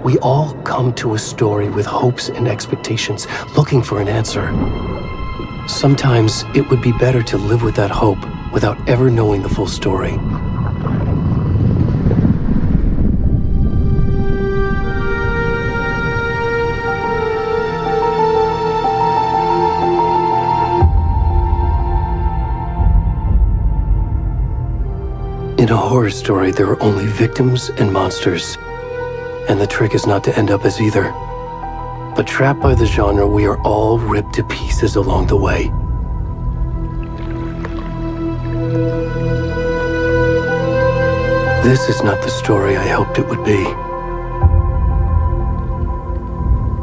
We all come to a story with hopes and expectations, looking for an answer. Sometimes it would be better to live with that hope without ever knowing the full story. In a horror story, there are only victims and monsters. And the trick is not to end up as either. But trapped by the genre, we are all ripped to pieces along the way. This is not the story I hoped it would be.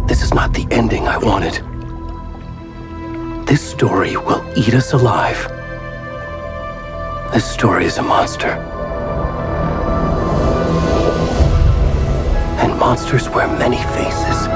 This is not the ending I wanted. This story will eat us alive. This story is a monster. And monsters wear many faces.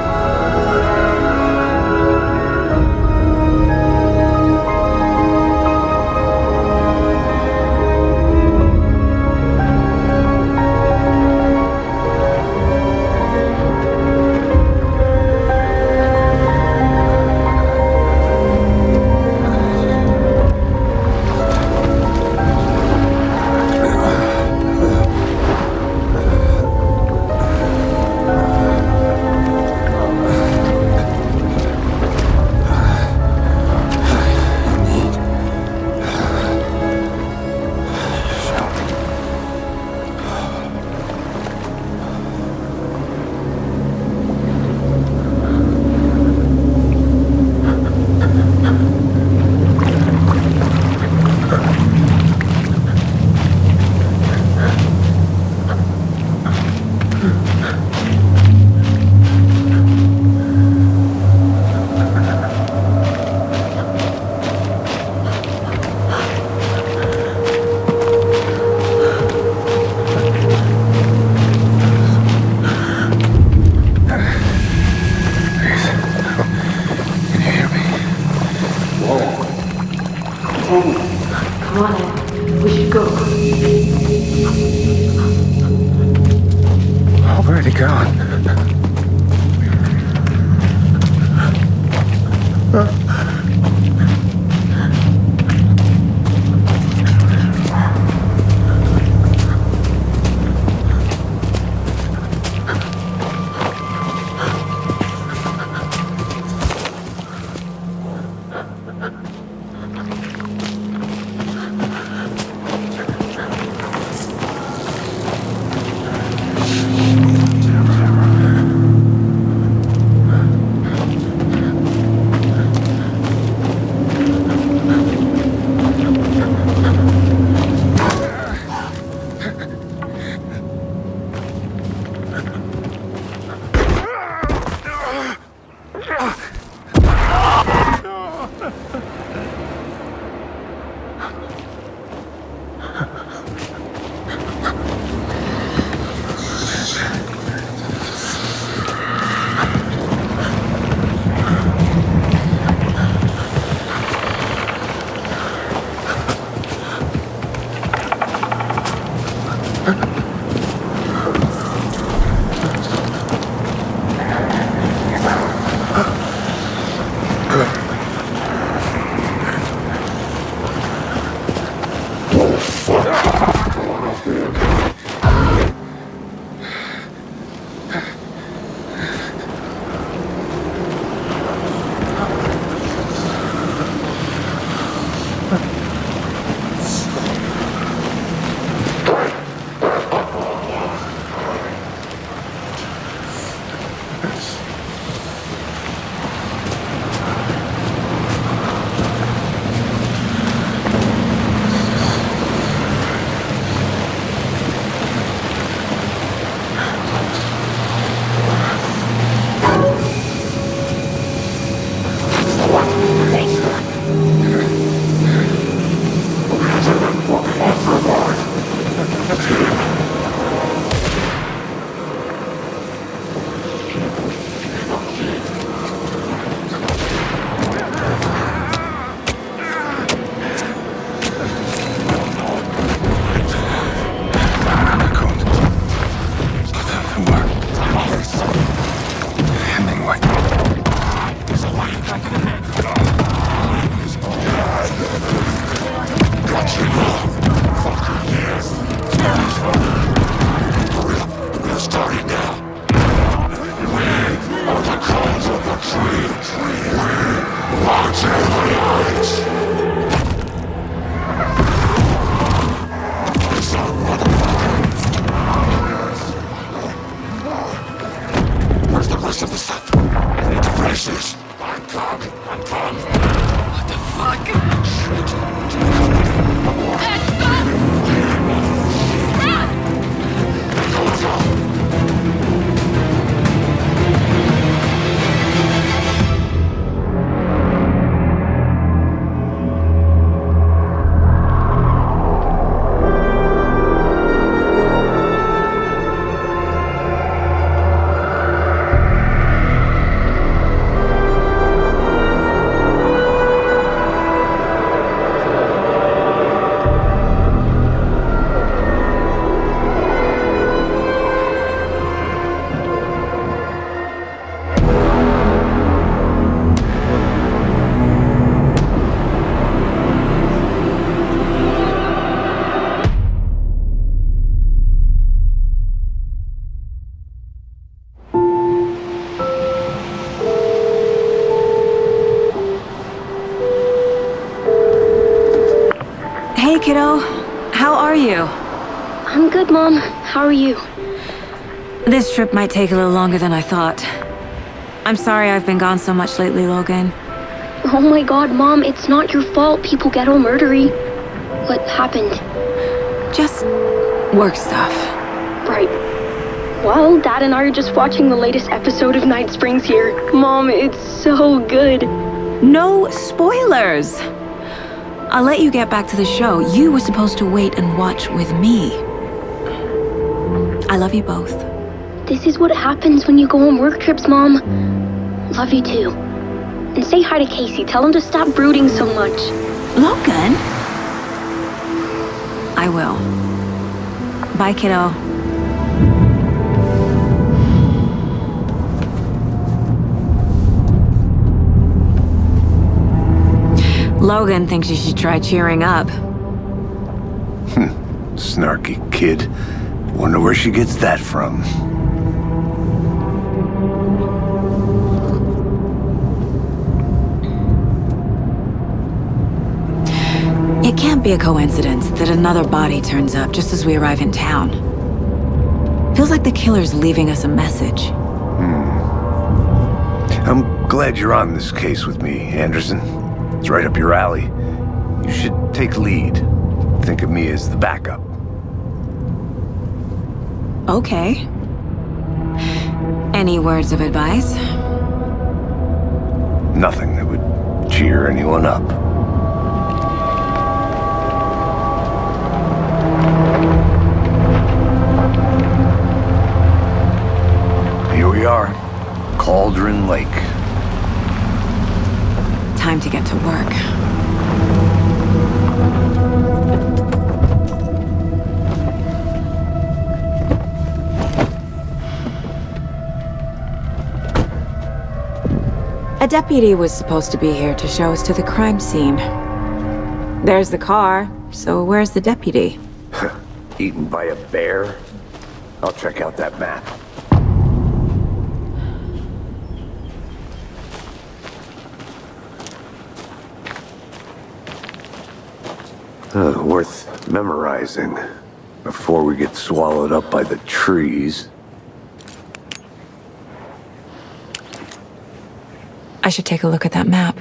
Where's the rest of the stuff? I need to finish this. I'm coming. What the fuck? Hey, kiddo. How are you? I'm good, Mom. How are you? This trip might take a little longer than I thought. I'm sorry I've been gone so much lately, Logan. Oh my god, Mom, it's not your fault people get all murdery. What happened? Just work stuff. Right. Well, Dad and I are just watching the latest episode of Night Springs here. Mom, it's so good. No spoilers! I'll let you get back to the show. You were supposed to wait and watch with me. I love you both. This is what happens when you go on work trips, Mom. Love you too. And say hi to Casey. Tell him to stop brooding so much. Logan? I will. Bye, kiddo. Logan thinks you should try cheering up. Snarky kid. Wonder where she gets that from. It can't be a coincidence that another body turns up just as we arrive in town. Feels like the killer's leaving us a message. I'm glad you're on this case with me, Anderson. It's right up your alley. You should take lead. Think of me as the backup. Okay. Any words of advice? Nothing that would cheer anyone up. Here we are. Cauldron Lake. Time to get to work. A deputy was supposed to be here to show us to the crime scene. There's the car, so where's the deputy? Eaten by a bear? I'll check out that map. Worth memorizing before we get swallowed up by the trees. I should take a look at that map.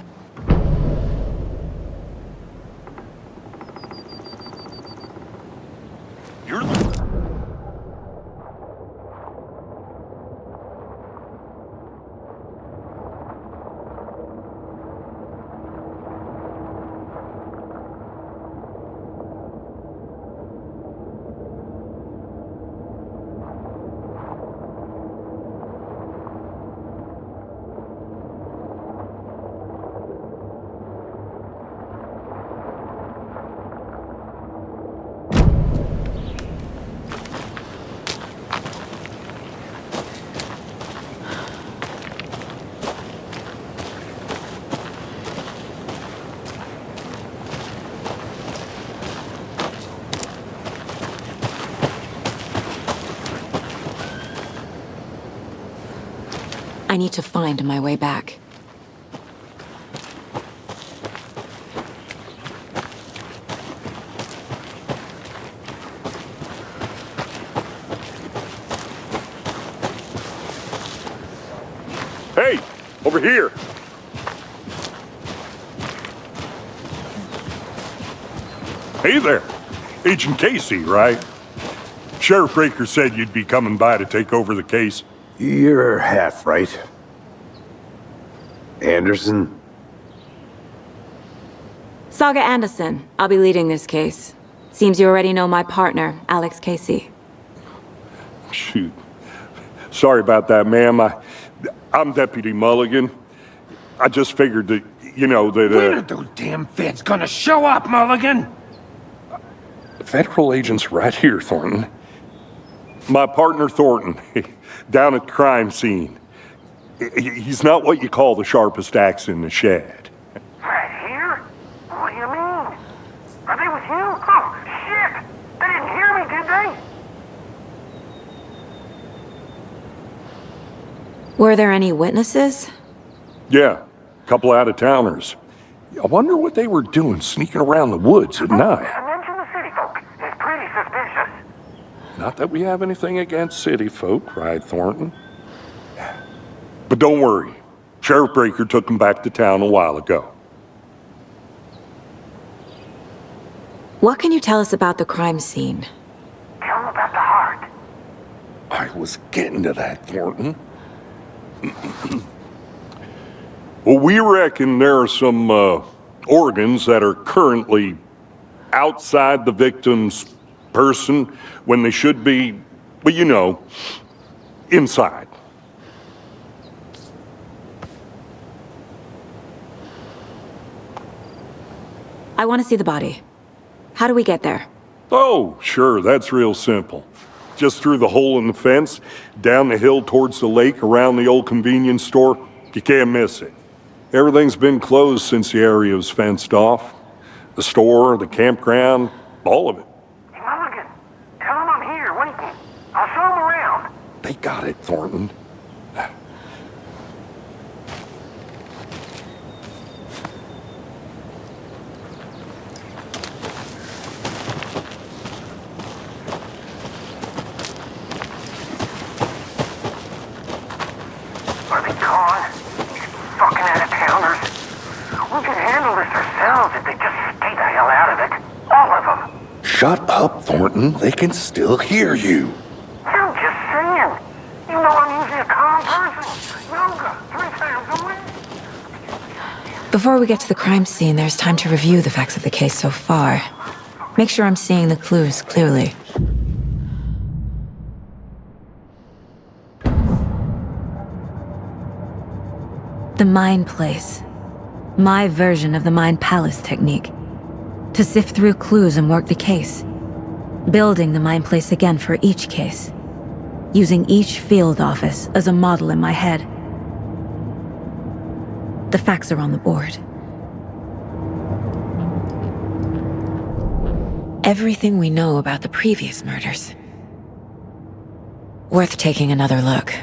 I need to find my way back. Over here. Hey there. Agent Casey, right? Sheriff Breaker said you'd be coming by to take over the case. You're half right. Anderson? Saga Андерсон. I'll be leading this case. Seems you already know my partner, Alex Casey. Shoot. Sorry about that, ma'am. I'm Deputy Mulligan. I just figured that, you know, that, When are those damn feds gonna show up, Mulligan? Federal agent's right here, Thornton. My partner, Thornton, down at the crime scene. He's not what you call the sharpest axe in the shed. Right here? What do you mean? Are they with you? Oh, shit! They didn't hear me, did they? Were there any witnesses? Yeah, a couple out-of-towners. I wonder what they were doing sneaking around the woods at night. I mentioned the city folk. It's pretty suspicious. Not that we have anything against city folk, cried Thornton. But don't worry. Sheriff Breaker took them back to town a while ago. What can you tell us about the crime scene? Tell them about the heart. I was getting to that, Thornton. Well, we reckon there are some organs that are currently outside the victim's person when they should be, well, you know, inside. I want to see the body. How do we get there? Oh, sure, that's real simple. Just through the hole in the fence, down the hill towards the lake, around the old convenience store. You can't miss it. Everything's been closed since the area was fenced off. The store, the campground, all of it. Hey, Mulligan, tell them I'm here waiting. I'll show them around. They got it, Thornton. Are they gone? These fucking out-of-towners. We can handle this ourselves if they just stay the hell out of it. All of them. Shut up, Thornton. They can still hear you. I'm just saying. You know I'm usually a calm person. Yoga 3 times a week. Before we get to the crime scene, there's time to review the facts of the case so far. Make sure I'm seeing the clues clearly. The Mind Place. My version of the Mind Palace technique. To sift through clues and work the case. Building the Mind Place again for each case. Using each field office as a model in my head. The facts are on the board. Everything we know about the previous murders. Worth taking another look.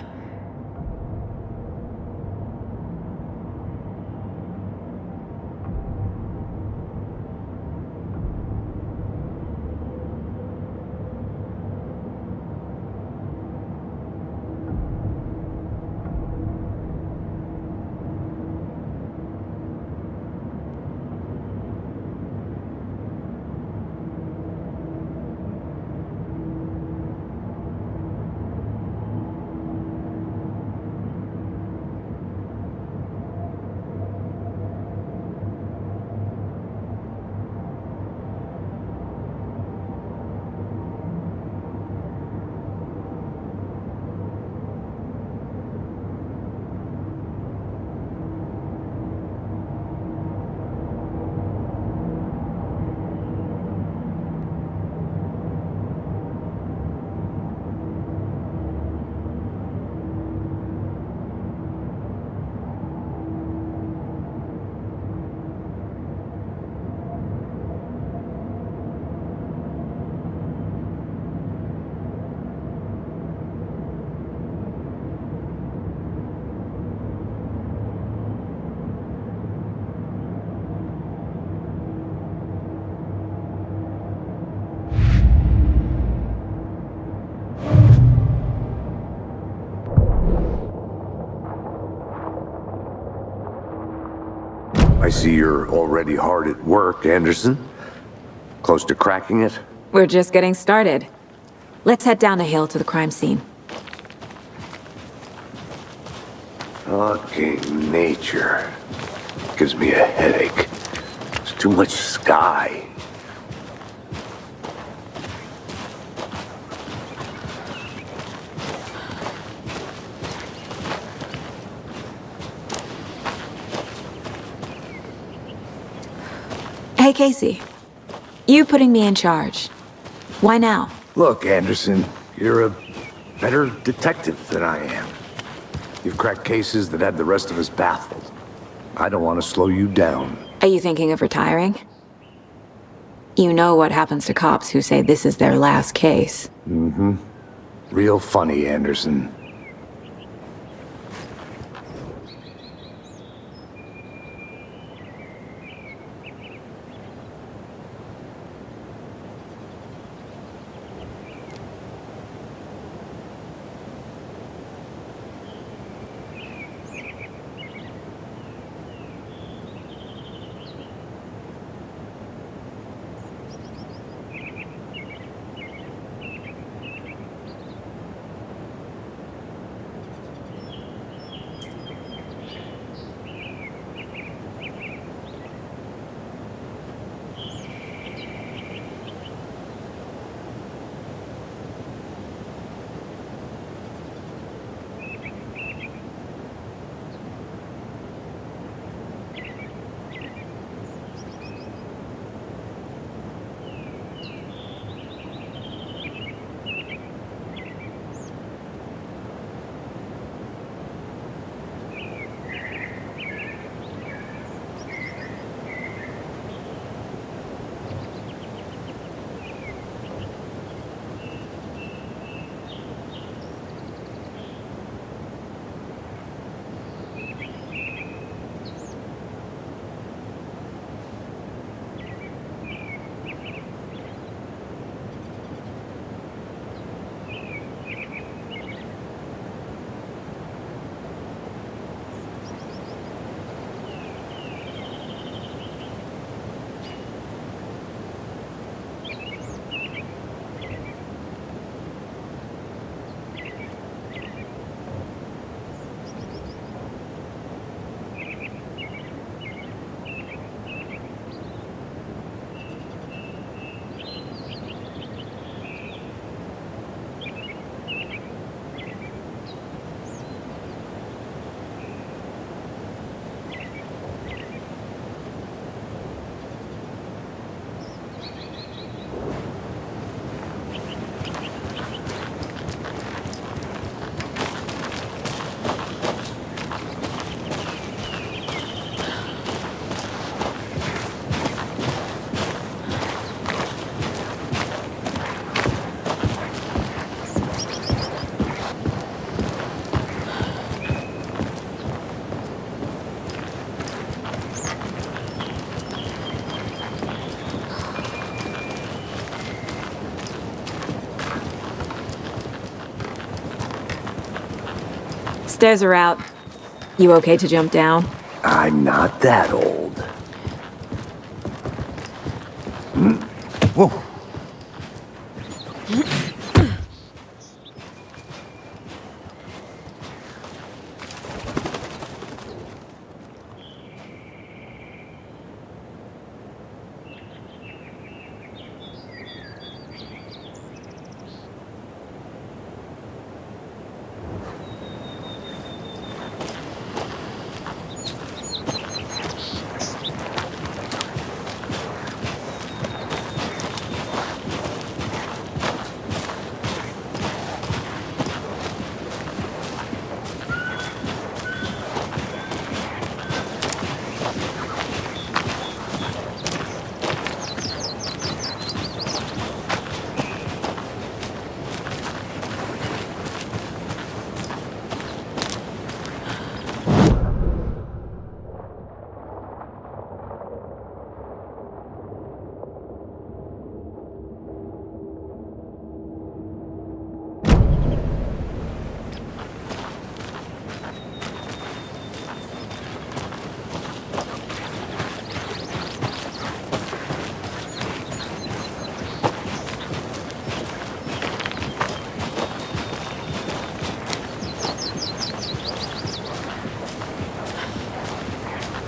I see you're already hard at work, Anderson. Close to cracking it? We're just getting started. Let's head down a hill to the crime scene. Fucking nature. Gives me a headache. There's too much sky. Hey, Casey. You putting me in charge. Why now? Look, Anderson, you're a better detective than I am. You've cracked cases that had the rest of us baffled. I don't want to slow you down. Are you thinking of retiring? You know what happens to cops who say this is their last case. Mm-hmm. Real funny, Anderson. Stairs are out. You okay to jump down? I'm not that old. Whoa.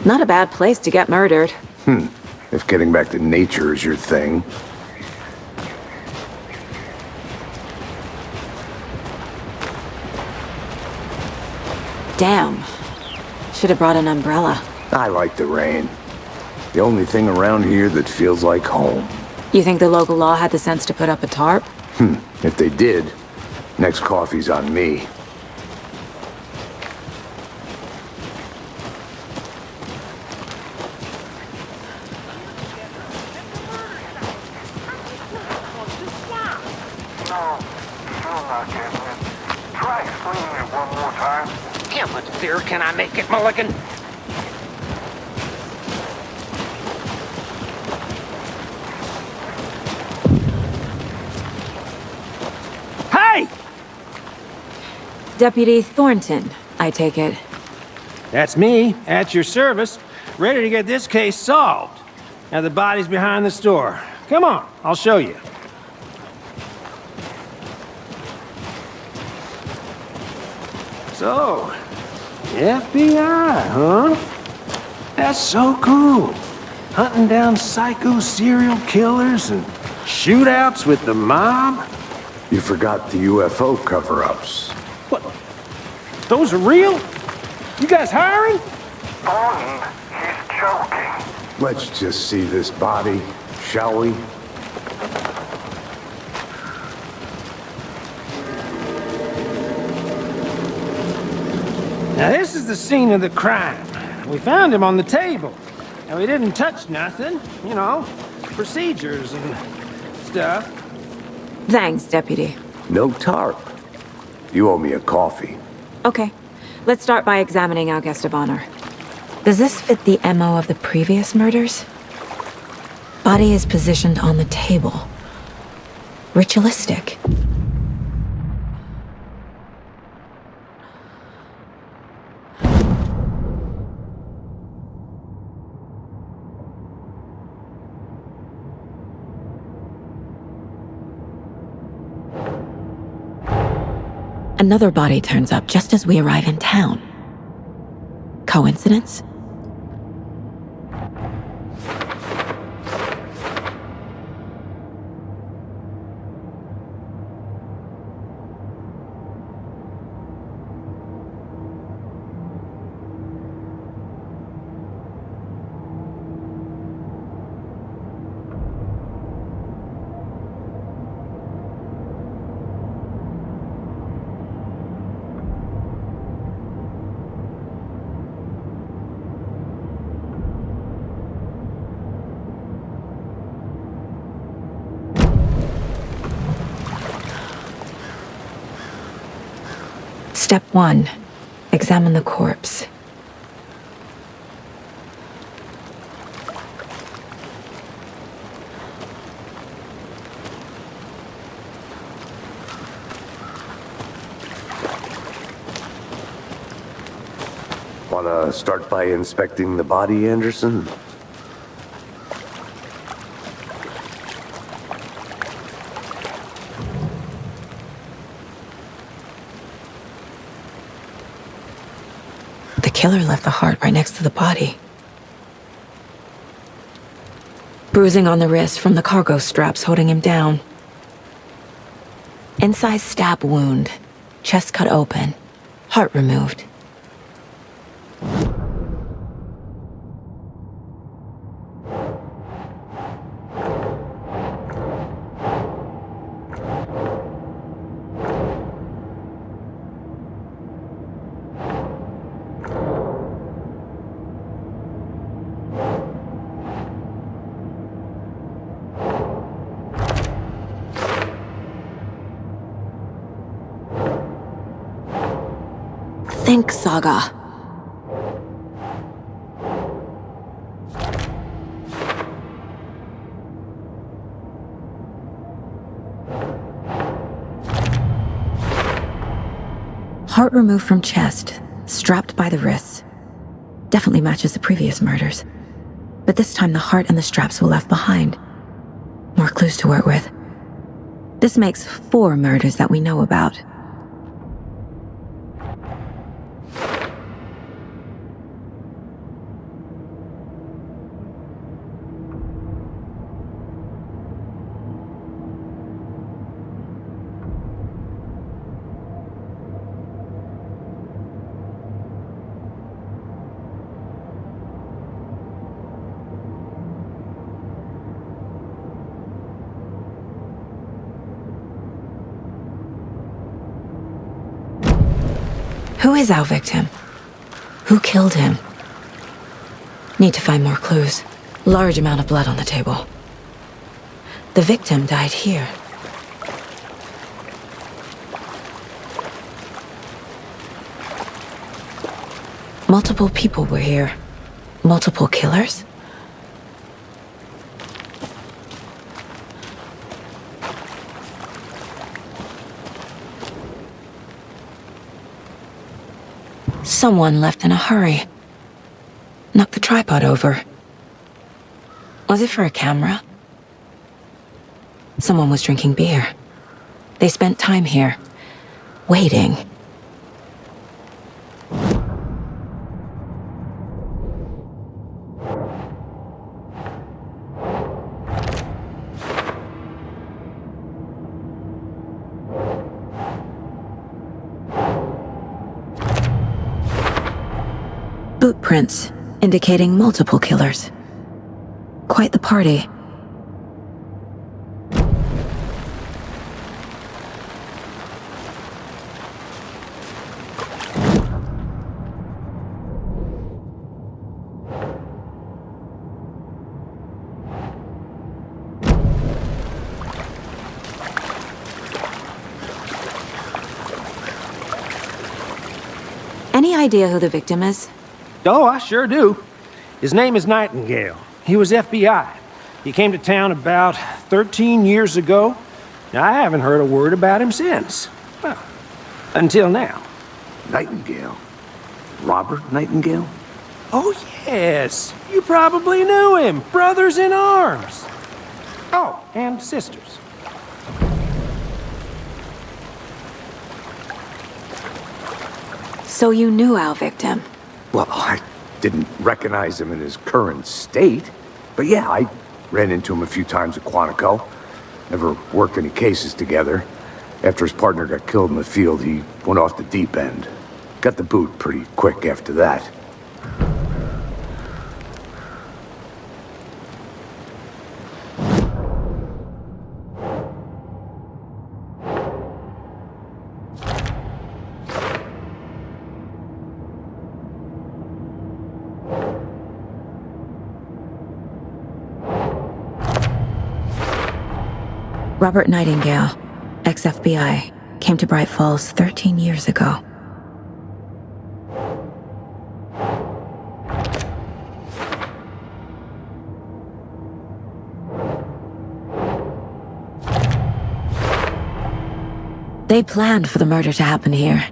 Not a bad place to get murdered. If getting back to nature is your thing. Damn. Should have brought an umbrella. I like the rain. The only thing around here that feels like home. You think the local law had the sense to put up a tarp? If they did, next coffee's on me. No, still not getting it. Try explaining it one more time. How much clearer can I make it, Mulligan? Hey! Deputy Thornton, I take it. That's me, at your service, ready to get this case solved. Now the body's behind the store. Come on, I'll show you. So, FBI, huh? That's so cool. Hunting down psycho serial killers and shootouts with the mob. You forgot the UFO cover-ups. What? Those are real? You guys hiring? Thornton, he's joking. Let's just see this body, shall we? Now this is the scene of the crime. We found him on the table. And we didn't touch nothing, you know, procedures and stuff. Thanks, Deputy. No tarp. You owe me a coffee. Okay, let's start by examining our guest of honor. Does this fit the MO of the previous murders? Body is positioned on the table. Ritualistic. Another body turns up just as we arrive in town. Coincidence? Step 1. Examine the corpse. Wanna start by inspecting the body, Anderson? The killer left the heart right next to the body. Bruising on the wrist from the cargo straps holding him down. Incised stab wound. Chest cut open. Heart removed. Think, Saga. Heart removed from chest, strapped by the wrists. Definitely matches the previous murders. But this time the heart and the straps were left behind. More clues to work with. This makes 4 murders that we know about. Who is our victim? Who killed him? Need to find more clues. Large amount of blood on the table. The victim died here. Multiple people were here. Multiple killers? Someone left in a hurry. Knocked the tripod over. Was it for a camera? Someone was drinking beer. They spent time here, waiting. Boot prints, indicating multiple killers. Quite the party. Any idea who the victim is? Oh, I sure do. His name is Nightingale. He was FBI. He came to town about 13 years ago. I haven't heard a word about him since. Well, until now. Nightingale? Robert Nightingale? Oh, yes. You probably knew him. Brothers in arms. Oh, and sisters. So you knew our victim? Well, I didn't recognize him in his current state. But yeah, I ran into him a few times at Quantico. Never worked any cases together. After his partner got killed in the field, he went off the deep end. Got the boot pretty quick after that. Robert Nightingale, ex-FBI, came to Braight-Fals 13 years ago. They planned for the murder to happen here,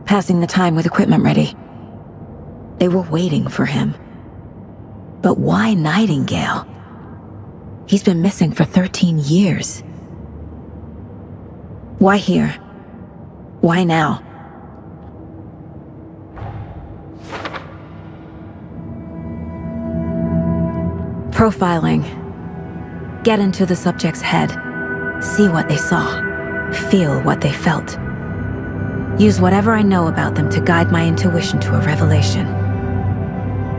passing the time with equipment ready. They were waiting for him. But why Nightingale? He's been missing for 13 years. Why here? Why now? Profiling. Get into the subject's head. See what they saw. Feel what they felt. Use whatever I know about them to guide my intuition to a revelation.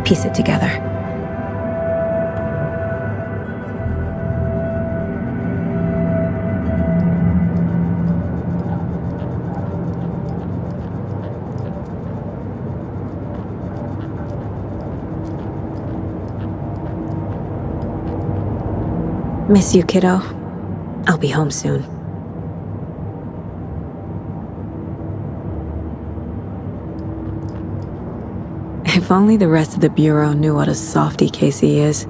Piece it together. Miss you, kiddo. I'll be home soon. If only the rest of the Bureau knew what a softy Casey is.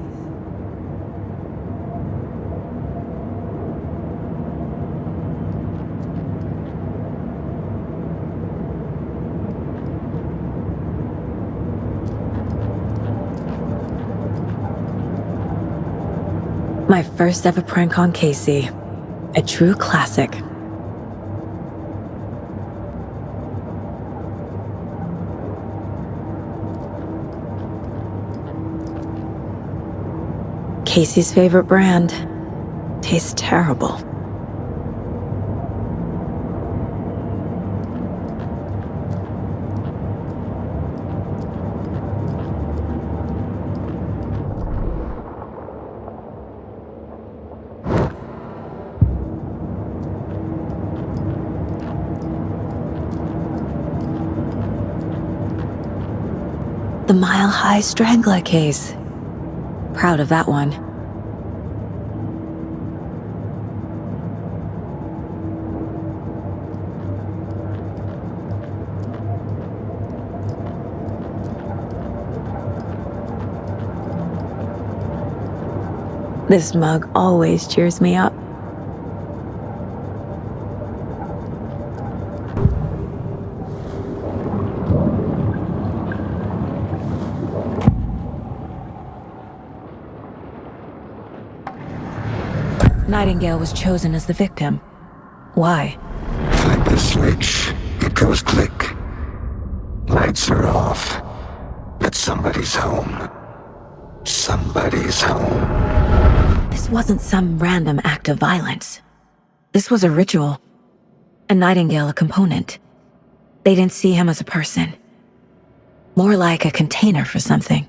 My first ever prank on Casey. A true classic. Casey's favorite brand. Tastes terrible. The Mile High Strangler case. Proud of that one. This mug always cheers me up. Nightingale was chosen as the victim. Why? Flip the switch, it goes click. Lights are off. But somebody's home. Somebody's home. This wasn't some random act of violence. This was a ritual. And Nightingale a component. They didn't see him as a person. More like a container for something.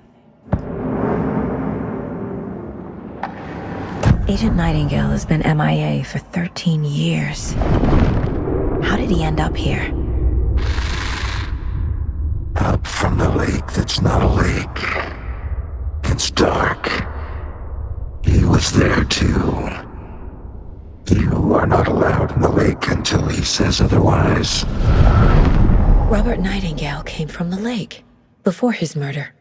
Agent Nightingale has been MIA for 13 years. How did he end up here? Up from the lake that's not a lake. It's dark. He was there too. You are not allowed in the lake until he says otherwise. Robert Nightingale came from the lake, before his murder.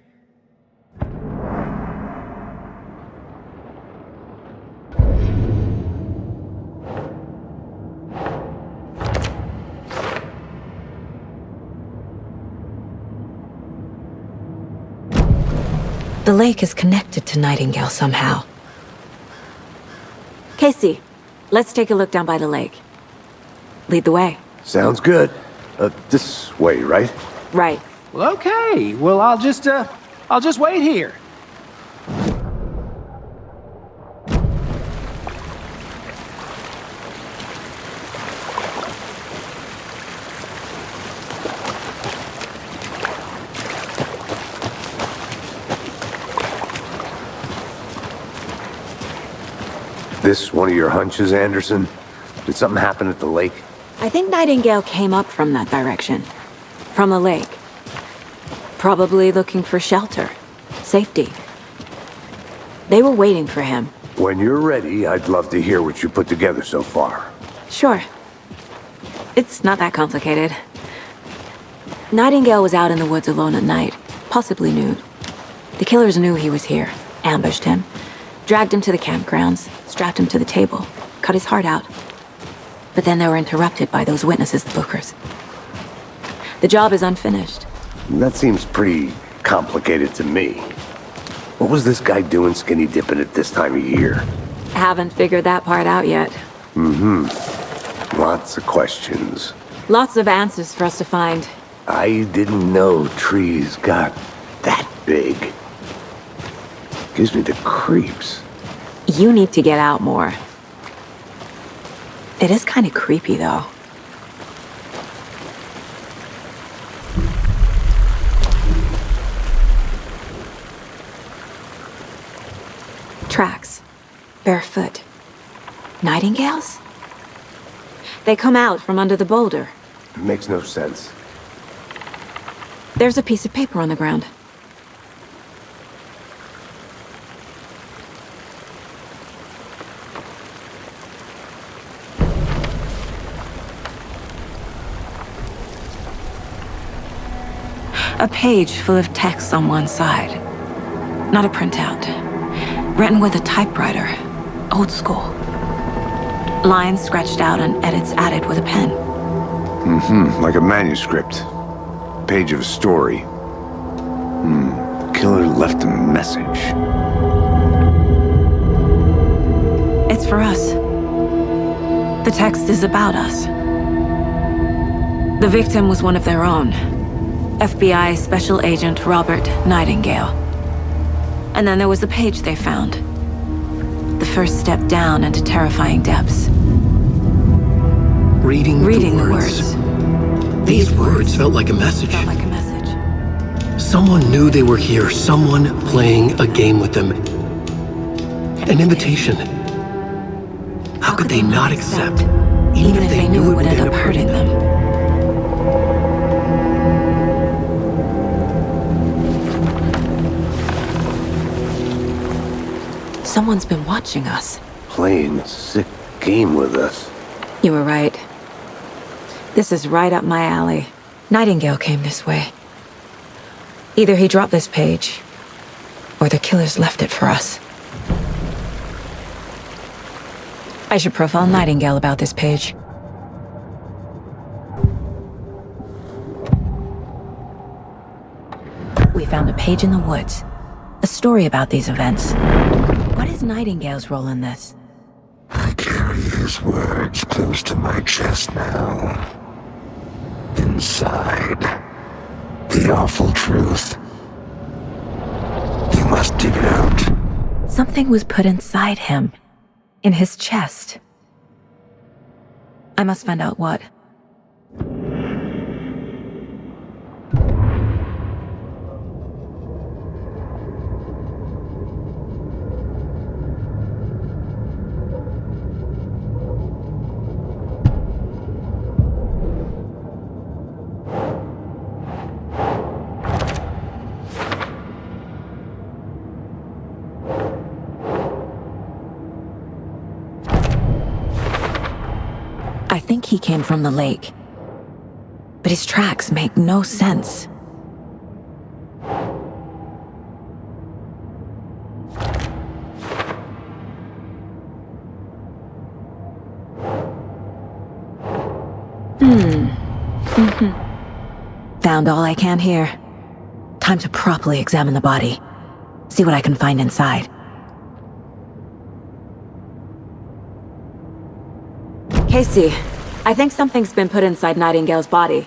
The lake is connected to Nightingale somehow. Casey, let's take a look down by the lake. Lead the way. Sounds good. This way, right? Right. Well, okay. Well, I'll just wait here. This one of your hunches, Anderson? Did something happen at the lake? I think Nightingale came up from that direction. From the lake. Probably looking for shelter. Safety. They were waiting for him. When you're ready, I'd love to hear what you put together so far. Sure. It's not that complicated. Nightingale was out in the woods alone at night, possibly nude. The killers knew he was here, ambushed him, dragged him to the campgrounds, strapped him to the table, cut his heart out. But then they were interrupted by those witnesses, the Bookers. The job is unfinished. That seems pretty complicated to me. What was this guy doing skinny dipping at this time of year? Haven't figured that part out yet. Lots of questions. Lots of answers for us to find. I didn't know trees got that big. Gives me the creeps. You need to get out more. It is kind of creepy, though. Tracks. Barefoot. Nightingales? They come out from under the boulder. It makes no sense. There's a piece of paper on the ground. A page full of text on one side. Not a printout. Written with a typewriter. Old school. Lines scratched out and edits added with a pen. Like a manuscript. Page of a story. Killer left a message. It's for us. The text is about us. The victim was one of their own. FBI Special Agent Robert Nightingale. And then there was the page they found. The first step down into terrifying depths. Reading the words. These words felt like a message. Felt like a message. Someone knew they were here, someone playing a game with them. An invitation. How could they not accept, even if they knew it would end up hurting them? Someone's been watching us. Playing a sick game with us. You were right. This is right up my alley. Nightingale came this way. Either he dropped this page, or the killers left it for us. I should profile Nightingale about this page. We found a page in the woods. A story about these events. What is Nightingale's role in this? I carry his words close to my chest now. Inside, the awful truth. You must dig it out. Something was put inside him. In his chest. I must find out what. I think he came from the lake. But his tracks make no sense. Found all I can here. Time to properly examine the body. See what I can find inside. Casey, I think something's been put inside Nightingale's body.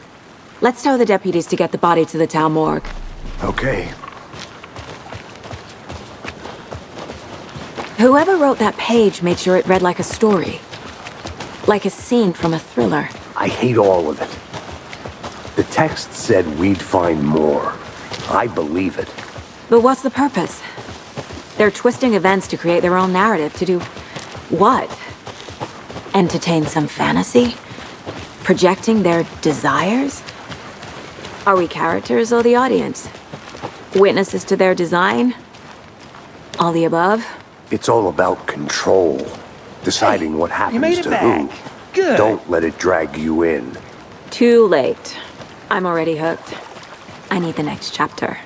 Let's tell the deputies to get the body to the town morgue. Okay. Whoever wrote that page made sure it read like a story. Like a scene from a thriller. I hate all of it. The text said we'd find more. I believe it. But what's the purpose? They're twisting events to create their own narrative. To do what? Entertain some fantasy? Projecting their desires? Are we characters or the audience? Witnesses to their design? All the above? It's all about control. Deciding what happens you made it to back. who. Good. Don't let it drag you in. Too late. I'm already hooked. I need the next chapter.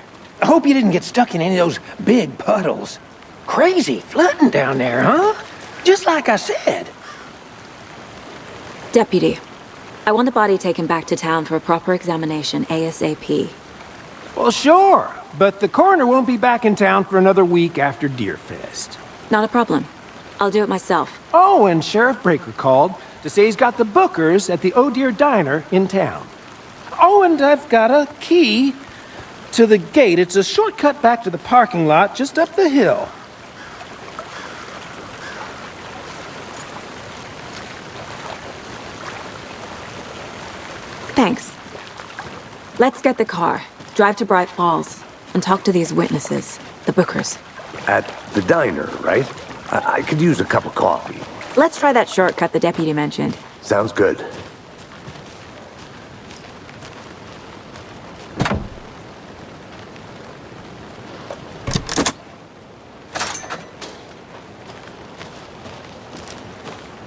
I hope you didn't get stuck in any of those big puddles. Crazy flooding down there, huh? Just like I said. Deputy, I want the body taken back to town for a proper examination ASAP. Well, sure, but the coroner won't be back in town for another week after Deerfest. Not a problem. I'll do it myself. Oh, and Sheriff Breaker called to say he's got the bookers at the Oh Dear Diner in town. Oh, and I've got a key to the gate. It's a shortcut back to the parking lot just up the hill. Thanks. Let's get the car, drive to Braight-Fals, and talk to these witnesses, the bookers. At the diner, right? I could use a cup of coffee. Let's try that shortcut the deputy mentioned. Sounds good.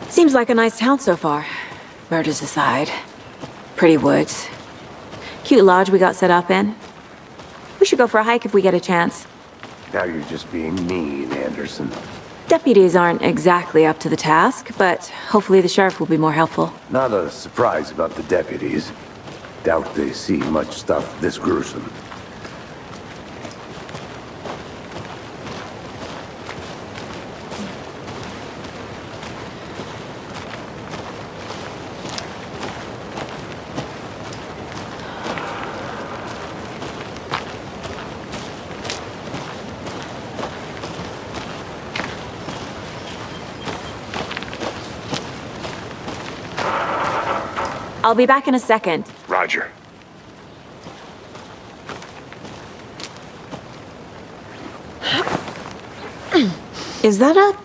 Seems like a nice town so far. Murders aside. Pretty woods. Cute lodge we got set up in. We should go for a hike if we get a chance. Now you're just being mean, Anderson. Deputies aren't exactly up to the task, but hopefully the sheriff will be more helpful. Not a surprise about the deputies. Doubt they see much stuff this gruesome. I'll be back in a second. Roger. Is that a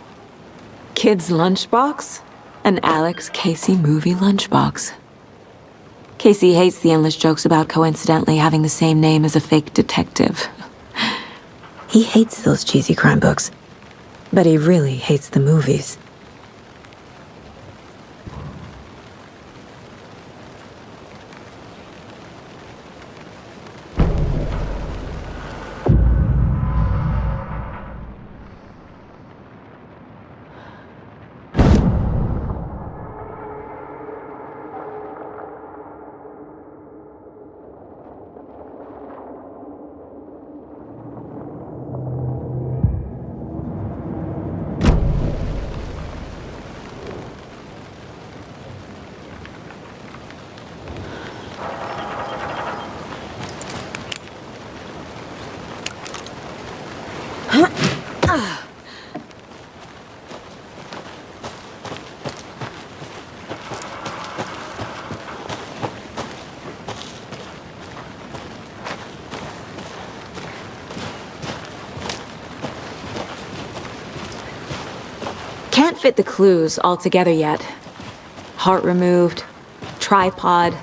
kid's lunchbox? An Alex Casey movie lunchbox. Casey hates the endless jokes about coincidentally having the same name as a fake detective. He hates those cheesy crime books. But he really hates the movies. Can't fit the clues all together yet. Heart removed, tripod,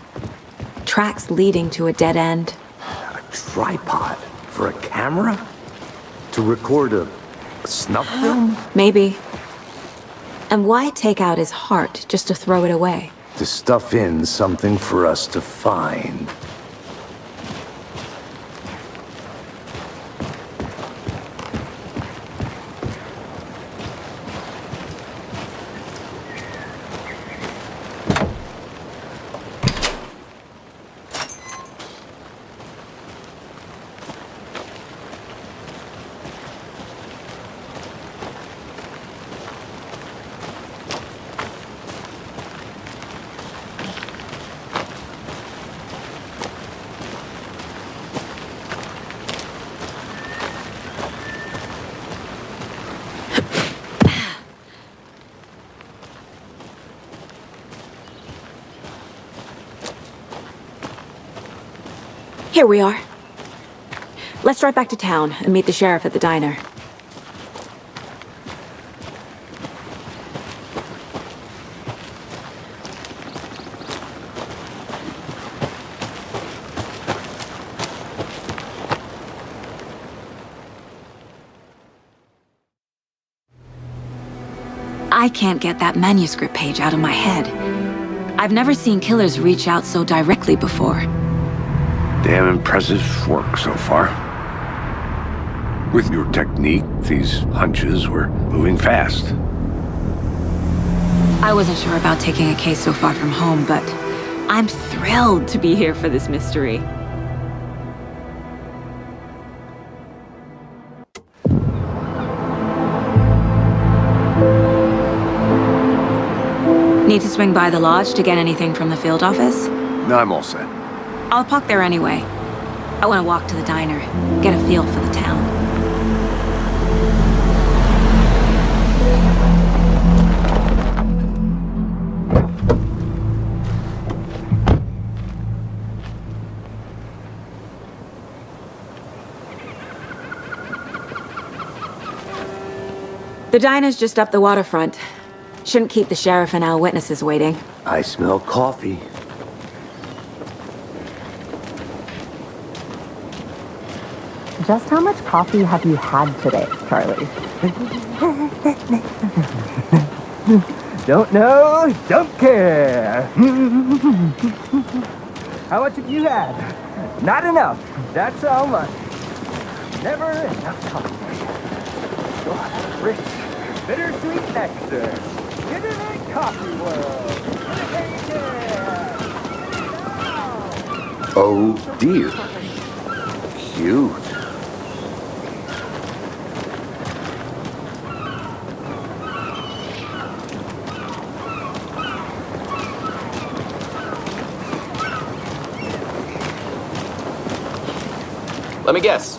tracks leading to a dead end. A tripod? For a camera? To record a snuff film? Maybe. And why take out his heart just to throw it away? To stuff in something for us to find. Here we are. Let's drive back to town and meet the sheriff at the diner. I can't get that manuscript page out of my head. I've never seen killers reach out so directly before. Damn impressive work so far. With your technique, these hunches were moving fast. I wasn't sure about taking a case so far from home, but I'm thrilled to be here for this mystery. Need to swing by the lodge to get anything from the field office? No, I'm all set. I'll park there anyway. I want to walk to the diner, get a feel for the town. The diner's just up the waterfront. Shouldn't keep the sheriff and our witnesses waiting. I smell coffee. Just how much coffee have you had today, Charlie? Don't know, don't care. How much have you had? Not enough. That's how much. Never enough coffee. Oh, rich, bittersweet nectar. Get in that coffee world. Oh dear. Cute. Let me guess.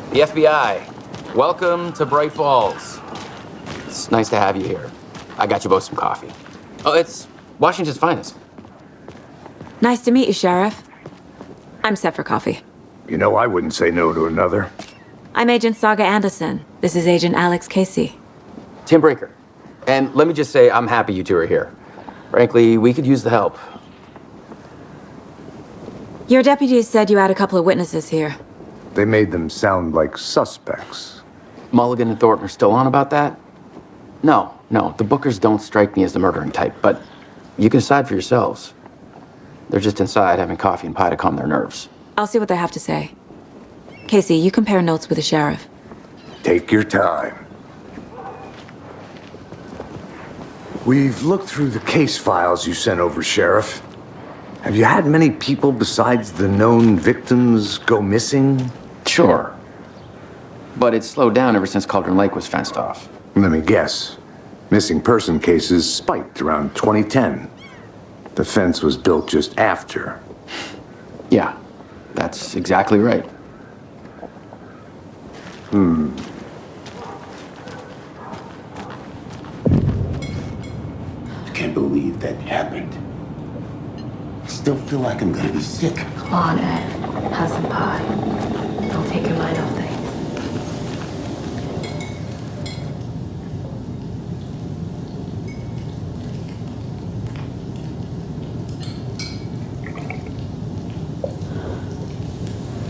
The FBI. Welcome to Braight-Fals. It's nice to have you here. I got you both some coffee. Oh, it's Washington's finest. Nice to meet you, Sheriff. I'm set for coffee. You know, I wouldn't say no to another. I'm Agent Saga Андерсон. This is Agent Alex Casey. Tim Breaker. And let me just say, I'm happy you two are here. Frankly, we could use the help. Your deputies said you had a couple of witnesses here. They made them sound like suspects. Mulligan and Thornton are still on about that? No. The Bookers don't strike me as the murdering type, but you can decide for yourselves. They're just inside having coffee and pie to calm their nerves. I'll see what they have to say. Casey, you compare notes with the sheriff. Take your time. We've looked through the case files you sent over, Sheriff. Have you had many people besides the known victims go missing? Sure. But it's slowed down ever since Cauldron Lake was fenced off. Let me guess. Missing person cases spiked around 2010. The fence was built just after. Yeah, that's exactly right. I can't believe that happened. I still feel like I'm gonna be sick. Come on, Ed. Have some pie. Don't take your mind off things.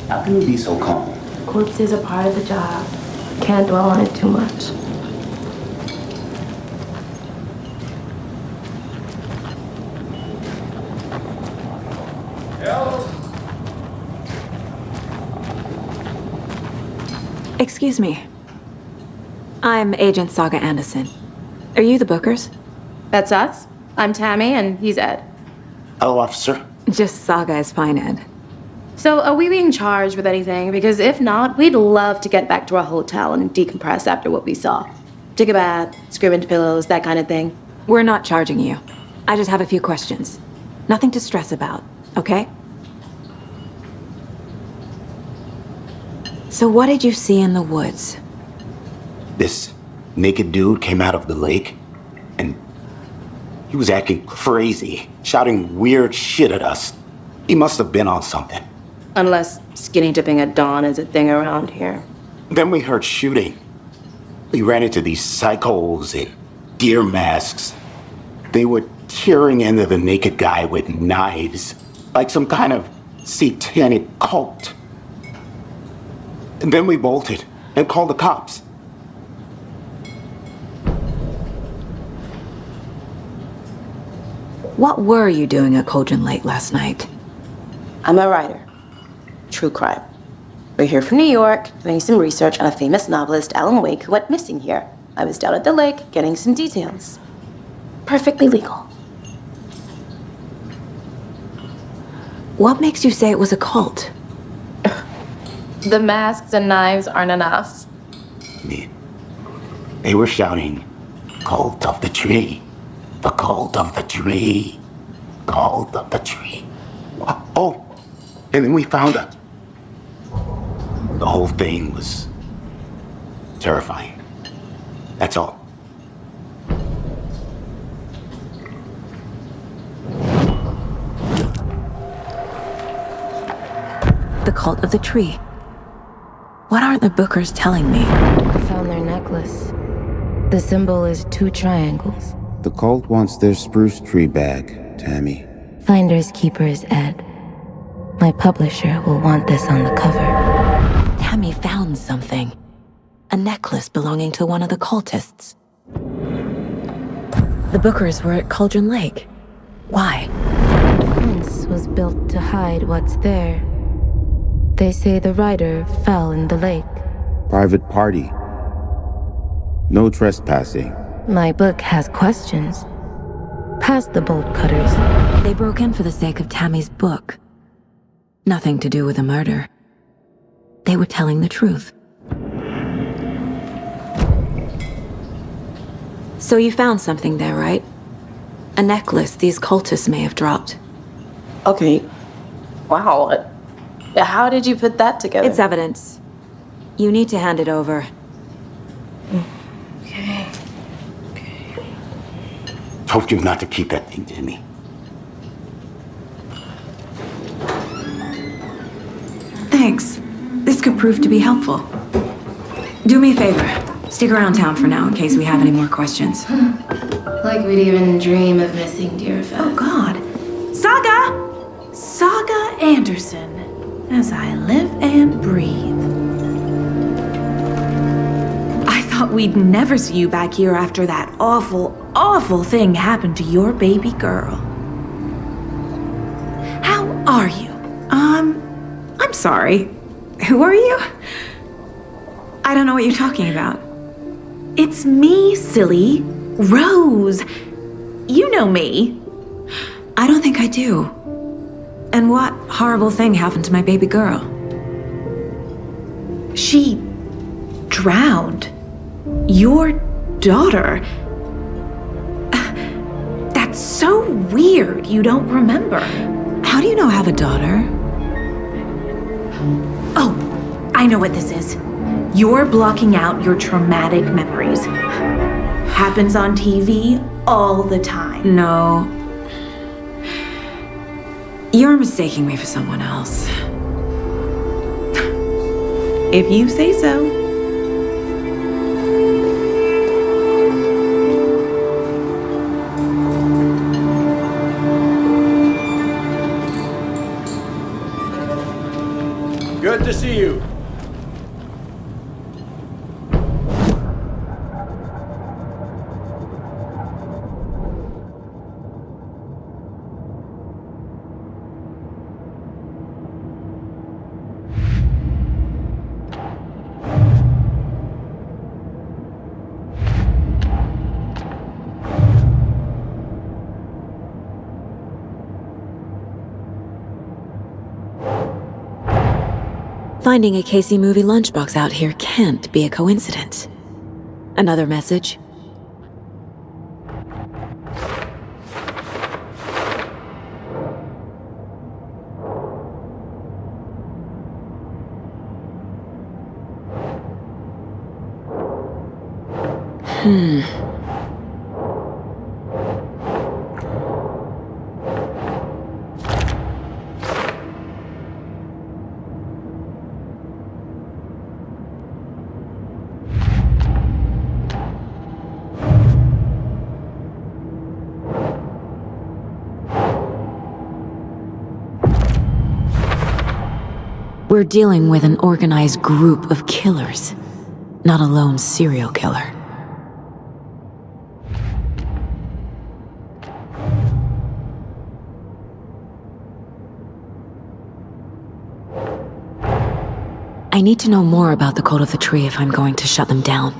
How can you be so calm? Corpses are part of the job. Can't dwell on it too much. Excuse me. I'm Agent Saga Anderson. Are you the Bookers? That's us. I'm Tammy, and he's Ed. Hello, officer. Just Saga is fine, Ed. So, are we being charged with anything? Because if not, we'd love to get back to our hotel and decompress after what we saw. Take a bath, scream into pillows, that kind of thing. We're not charging you. I just have a few questions. Nothing to stress about, okay? So what did you see in the woods? This naked dude came out of the lake, and he was acting crazy, shouting weird shit at us. He must have been on something. Unless skinny dipping at dawn is a thing around here. Then we heard shooting. We ran into these psychos in deer masks. They were tearing into the naked guy with knives, like some kind of satanic cult. And then we bolted and called the cops. What were you doing at Cauldron Lake last night? I'm a writer. True crime. We're here from New York, doing some research on a famous novelist, Alan Weyk, who went missing here. I was down at the lake, getting some details. Perfectly legal. What makes you say it was a cult? The masks and knives aren't enough. They were shouting, "Cult of the tree, the cult of the tree, cult of the tree." Oh, and then we found out. The whole thing was terrifying. That's all. The cult of the tree. What aren't the Bookers telling me? I found their necklace. The symbol is 2 triangles. The cult wants their spruce tree back, Tammy. Finders keepers, Ed. My publisher will want this on the cover. Tammy found something. A necklace belonging to one of the cultists. The Bookers were at Cauldron Lake. Why? The fence was built to hide what's there. They say the writer fell in the lake. Private party. No trespassing. My book has questions. Past the bolt cutters. They broke in for the sake of Tammy's book. Nothing to do with a murder. They were telling the truth. So you found something there, right? A necklace these cultists may have dropped. Okay. Wow. How did you put that together? It's evidence. You need to hand it over. Okay. Told you not to keep that thing to me. Thanks. This could prove to be helpful. Do me a favor. Stick around town for now in case we have any more questions. Like we'd even dream of missing deer fest. Oh, God. Saga! Saga Anderson. As I live and breathe. I thought thought we'd never see you back here after that awful, awful thing happened to your baby girl. How are you? I'm sorry. Who are you? I don't know what you're talking about. It's me, silly. Rose. You know me. I don't think I do. And what horrible thing happened to my baby girl? She drowned. Your daughter. That's so weird you don't remember. How do you know I have a daughter? Oh, I know what this is. You're blocking out your traumatic memories. Happens on TV all the time. No. You're mistaking me for someone else. If you say so. Good to see you. Finding a Casey movie lunchbox out here can't be a coincidence. Another message? We're dealing with an organized group of killers, not a lone serial killer. I need to know more about the code of the tree if I'm going to shut them down.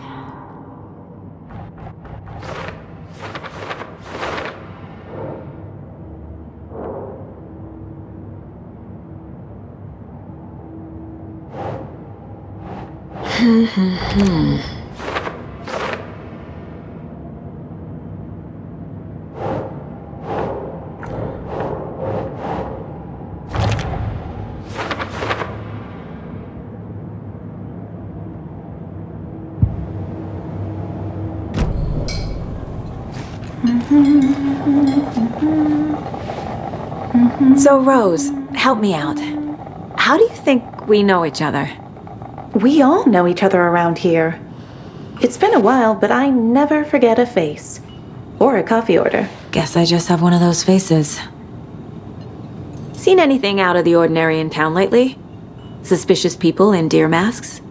So, Rose, help me out. How do you think we know each other? We all know each other around here. It's been a while, but I never forget a face. Or a coffee order. Guess I just have one of those faces. Seen anything out of the ordinary in town lately? Suspicious people in deer masks?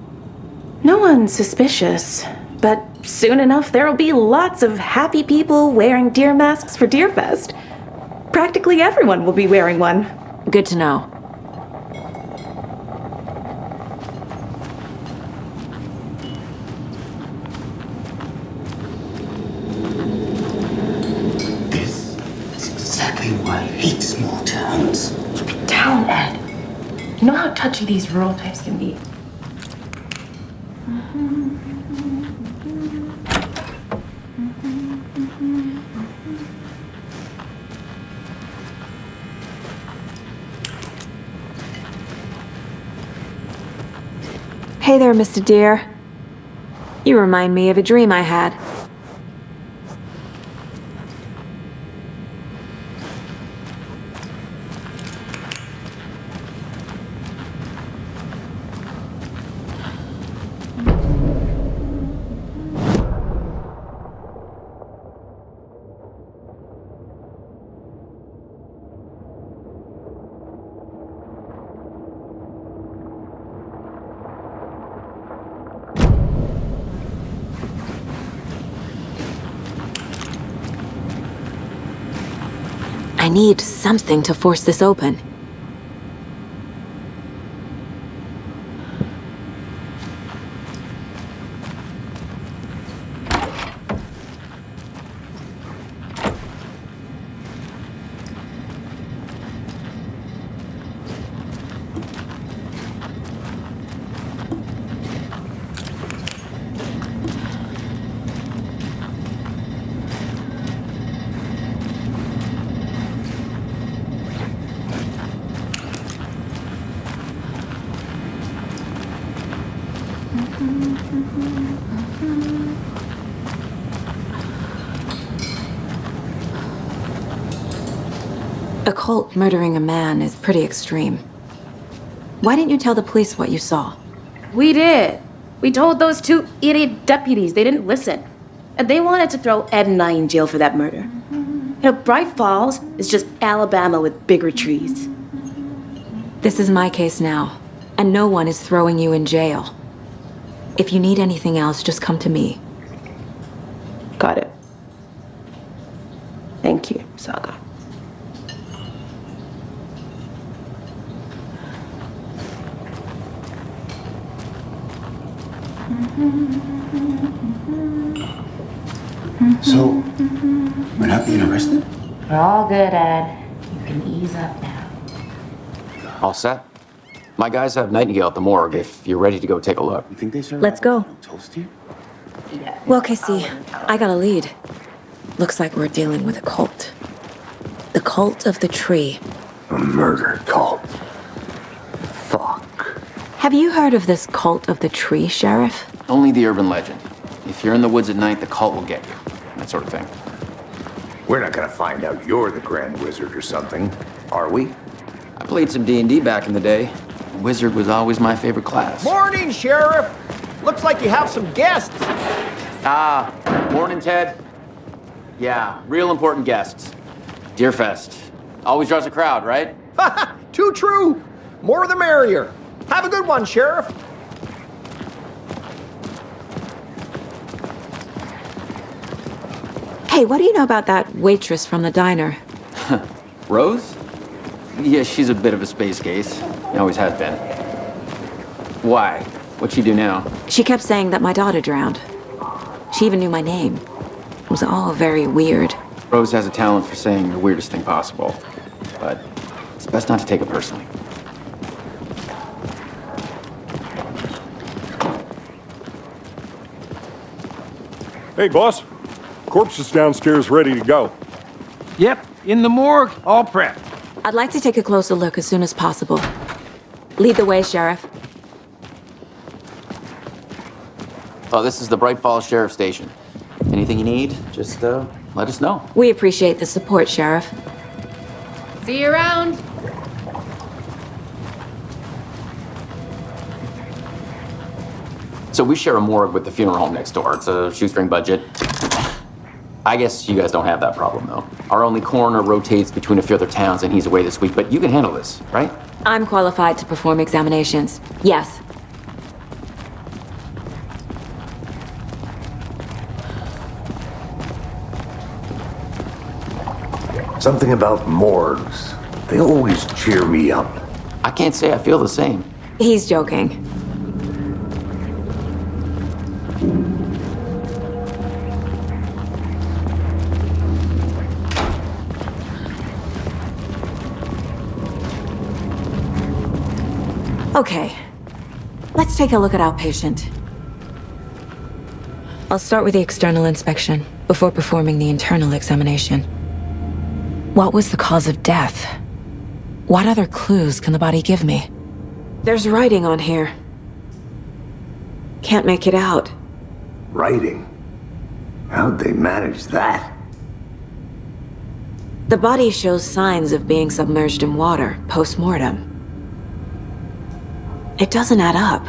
No one's suspicious. But soon enough, there'll be lots of happy people wearing deer masks for Deerfest. Practically everyone will be wearing one. Good to know. This is exactly why I hate small towns. Keep it down, Ed. You know how touchy these rural types can be. Hey there, Mr. Deer. You remind me of a dream I had. I need something to force this open. A cult murdering a man is pretty extreme. Why didn't you tell the police what you saw? We did. We told those two idiot deputies. They didn't listen. And they wanted to throw Ed and I in jail for that murder. You know, Brайt-Fols is just Alabama with bigger trees. This is my case now, and no one is throwing you in jail. If you need anything else, just come to me. Got it. Thank you, Saga. So, we're not being arrested? We're all good, Ed. You can ease up now. All set? My guys have Nightingale at the morgue if you're ready to go take a look. You think they serve Let's go. toast here? Well, Casey, I got a lead. Looks like we're dealing with a cult. The cult of the tree. A murder cult. Fuck. Have you heard of this cult of the tree, Sheriff? Only the urban legend. If you're in the woods at night, the cult will get you. That sort of thing. We're not gonna find out you're the Grand Wizard or something, are we? I played some D&D back in the day. Wizard was always my favorite class. Morning, Sheriff! Looks like you have some guests. Ah, morning, Ted. Yeah, real important guests. Deerfest. Always draws a crowd, right? Too true. More the merrier. Have a good one, Sheriff. Hey, what do you know about that waitress from the diner? Rose? Yeah, she's a bit of a space case. Always has been. Why? What'd she do now? She kept saying that my daughter drowned. She even knew my name. It was all very weird. Rose has a talent for saying the weirdest thing possible. But it's best not to take it personally. Hey, boss. Corpse is downstairs ready to go. Yep, in the morgue, all prepped. I'd like to take a closer look as soon as possible. Lead the way, Sheriff. Oh, this is the Brайt-Fols Sheriff Station. Anything you need, just let us know. We appreciate the support, Sheriff. See you around. So we share a morgue with the funeral home next door. It's a shoestring budget. I guess you guys don't have that problem, though. Our only coroner rotates between a few other towns, and he's away this week, but you can handle this, right? I'm qualified to perform examinations. Yes. Something about morgues. They always cheer me up. I can't say I feel the same. He's joking. Okay, let's take a look at our patient. I'll start with the external inspection before performing the internal examination. What was the cause of death? What other clues can the body give me? There's writing on here. Can't make it out. Writing? How'd they manage that? The body shows signs of being submerged in water post-mortem. It doesn't add up.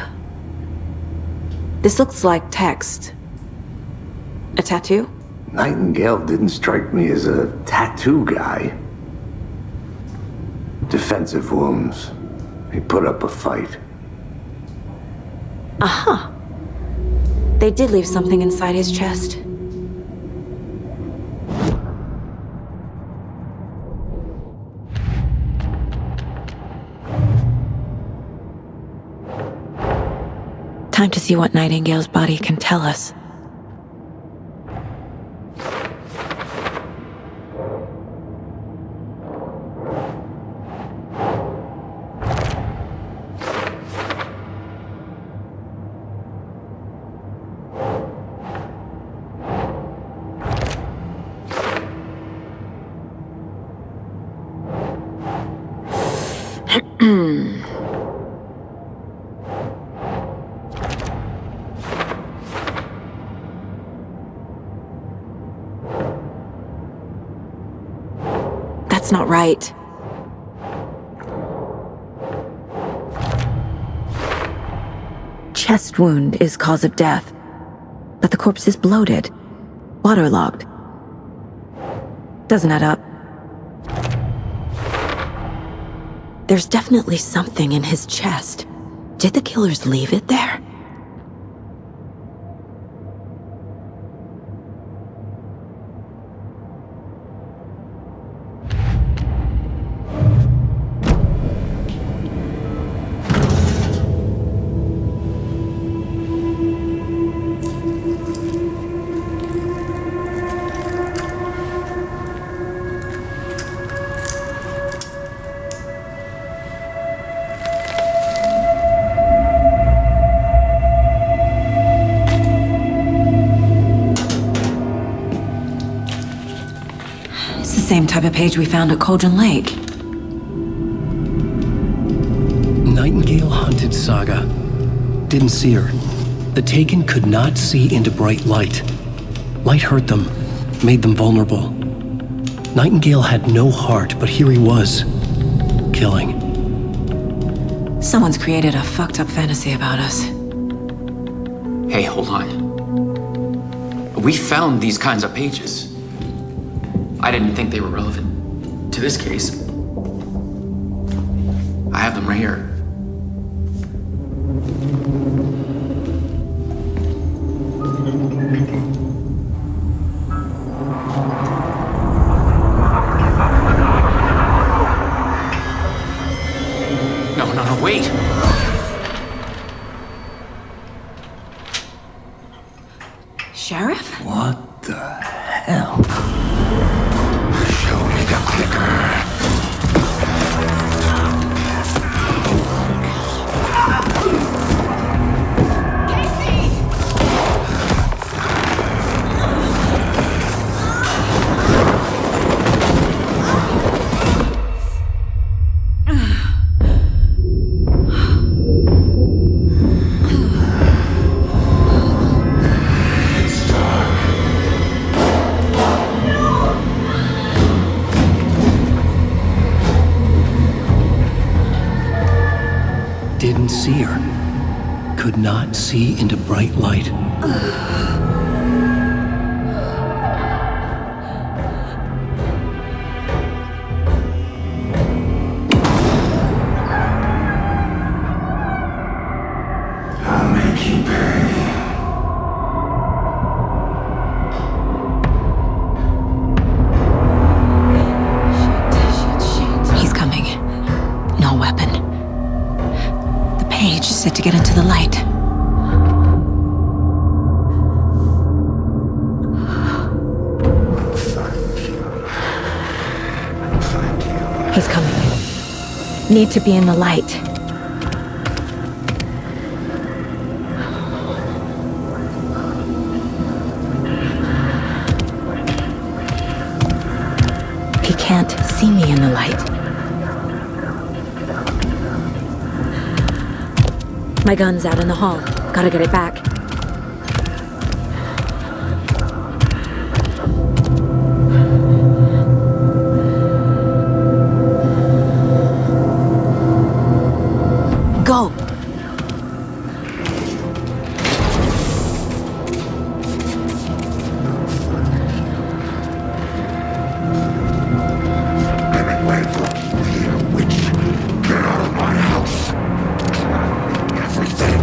This looks like text. A tattoo? Nightingale didn't strike me as a tattoo guy. Defensive wounds. He put up a fight. Aha. They did leave something inside his chest. Time to see what Nightingale's body can tell us. That's not right. Chest wound is cause of death, but the corpse is bloated, waterlogged. Doesn't add up. There's definitely something in his chest. Did the killers leave it there? Same type of page we found at Cauldron Lake. Nightingale hunted Saga. Didn't see her. The Taken could not see into bright light. Light hurt them, made them vulnerable. Nightingale had no heart, but here he was, killing. Someone's created a fucked up fantasy about us. Hey, hold on. We found these kinds of pages. I didn't think they were relevant to this case. I have them right here. No, wait! Sheriff? What the hell? Show me the clicker. Didn't see her. Could not see into bright light. I'll make you pay. He's coming. No weapon. The page said to get into the light. He's coming. Need to be in the light. He can't see me in the light. My gun's out in the hall. Gotta get it back. Go! Get out of my house. Everything.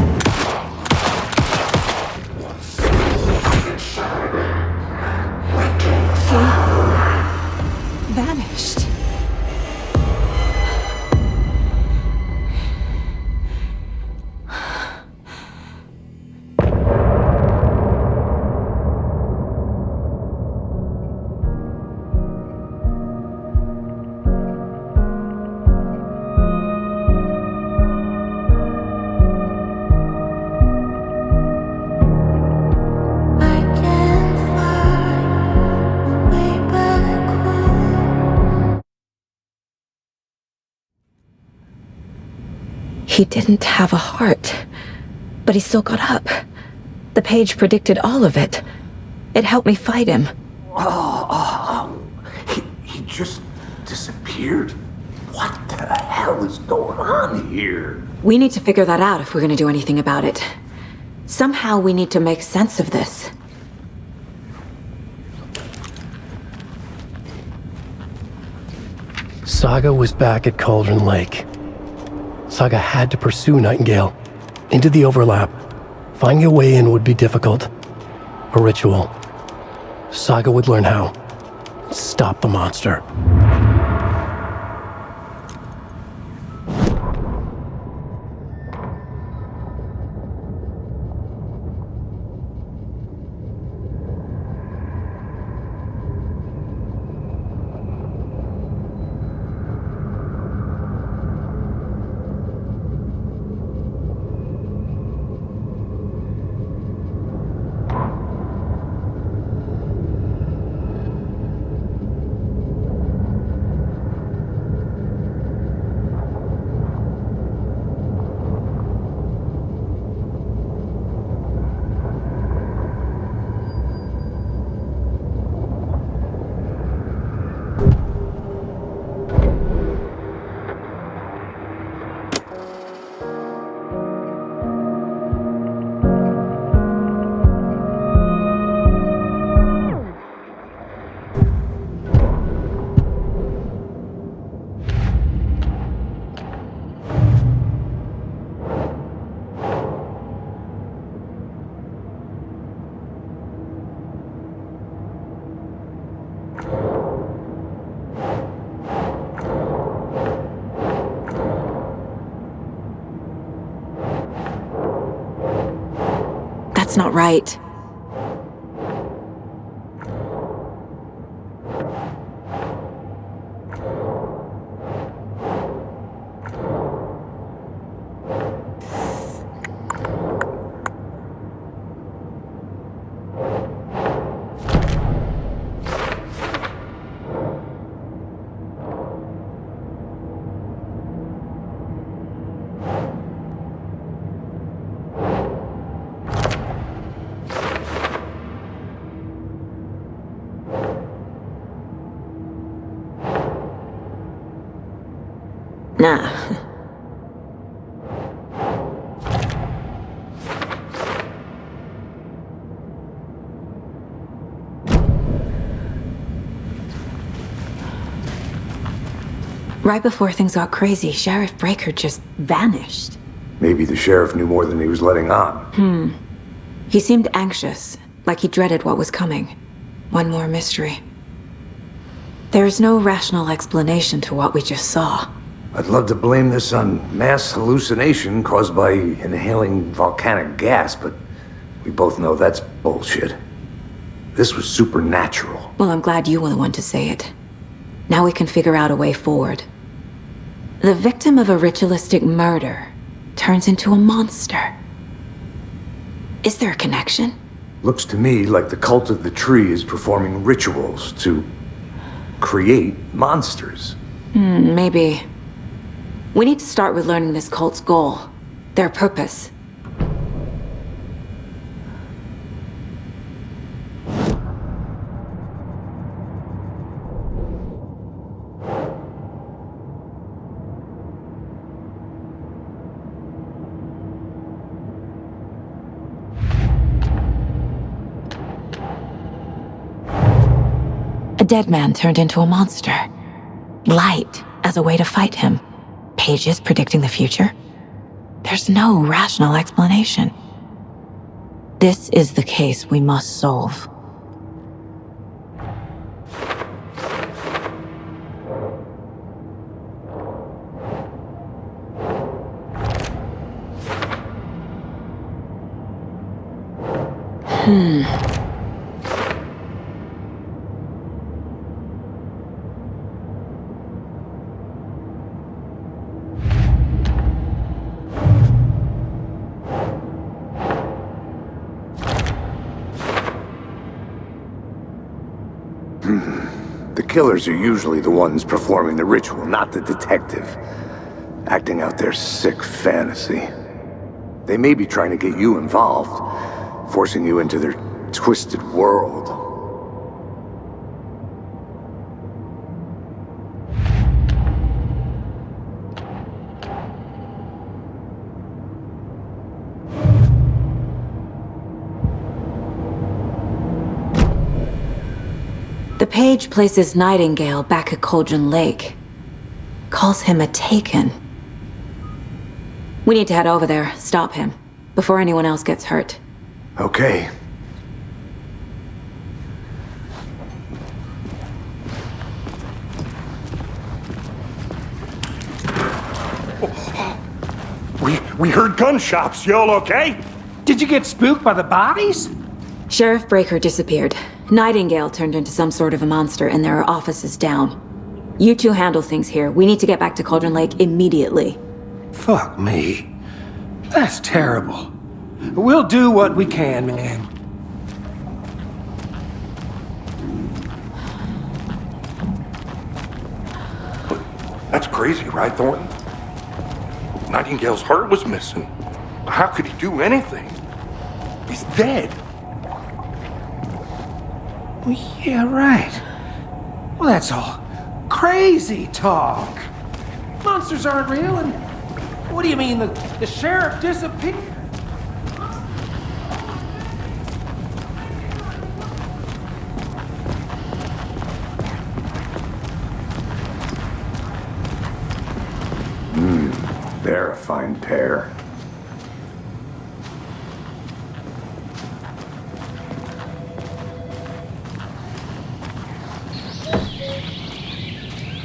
He didn't have a heart, but he still got up. The page predicted all of it. It helped me fight him. He just disappeared? What the hell is going on here? We need to figure that out if we're going to do anything about it. Somehow we need to make sense of this. Saga was back at Cauldron Lake. Saga had to pursue Nightingale into the overlap. Finding a way in would be difficult. A ritual. Saga would learn how. Stop the monster. That's not right. Nah. Right before things got crazy, Sheriff Breaker just vanished. Maybe the sheriff knew more than he was letting on. He seemed anxious, like he dreaded what was coming. One more mystery. There's no rational explanation to what we just saw. I'd love to blame this on mass hallucination caused by inhaling volcanic gas, but we both know that's bullshit. This was supernatural. Well, I'm glad you were the one to say it. Now we can figure out a way forward. The victim of a ritualistic murder turns into a monster. Is there a connection? Looks to me like the cult of the tree is performing rituals to create monsters. Maybe. We need to start with learning this cult's goal, their purpose. A dead man turned into a monster. Light as a way to fight him. Pages predicting the future? There's no rational explanation. This is the case we must solve. The killers are usually the ones performing the ritual, not the detective. acting out their sick fantasy. They may be trying to get you involved, forcing you into their twisted world. The page places Nightingale back at Cauldron Lake. Calls him a Taken. We need to head over there, stop him, before anyone else gets hurt. Okay. We heard gunshots. Y'all okay? Did you get spooked by the bodies? Sheriff Breaker disappeared. Nightingale turned into some sort of a monster, and there are offices down. You two handle things here. We need to get back to Cauldron Lake immediately. Fuck me. That's terrible. We'll do what we can, man. That's crazy, right, Thornton? Nightingale's heart was missing. How could he do anything? He's dead. Well, yeah, right. Well, that's all crazy talk. Monsters aren't real, and what do you mean the sheriff disappeared? They're a fine pair.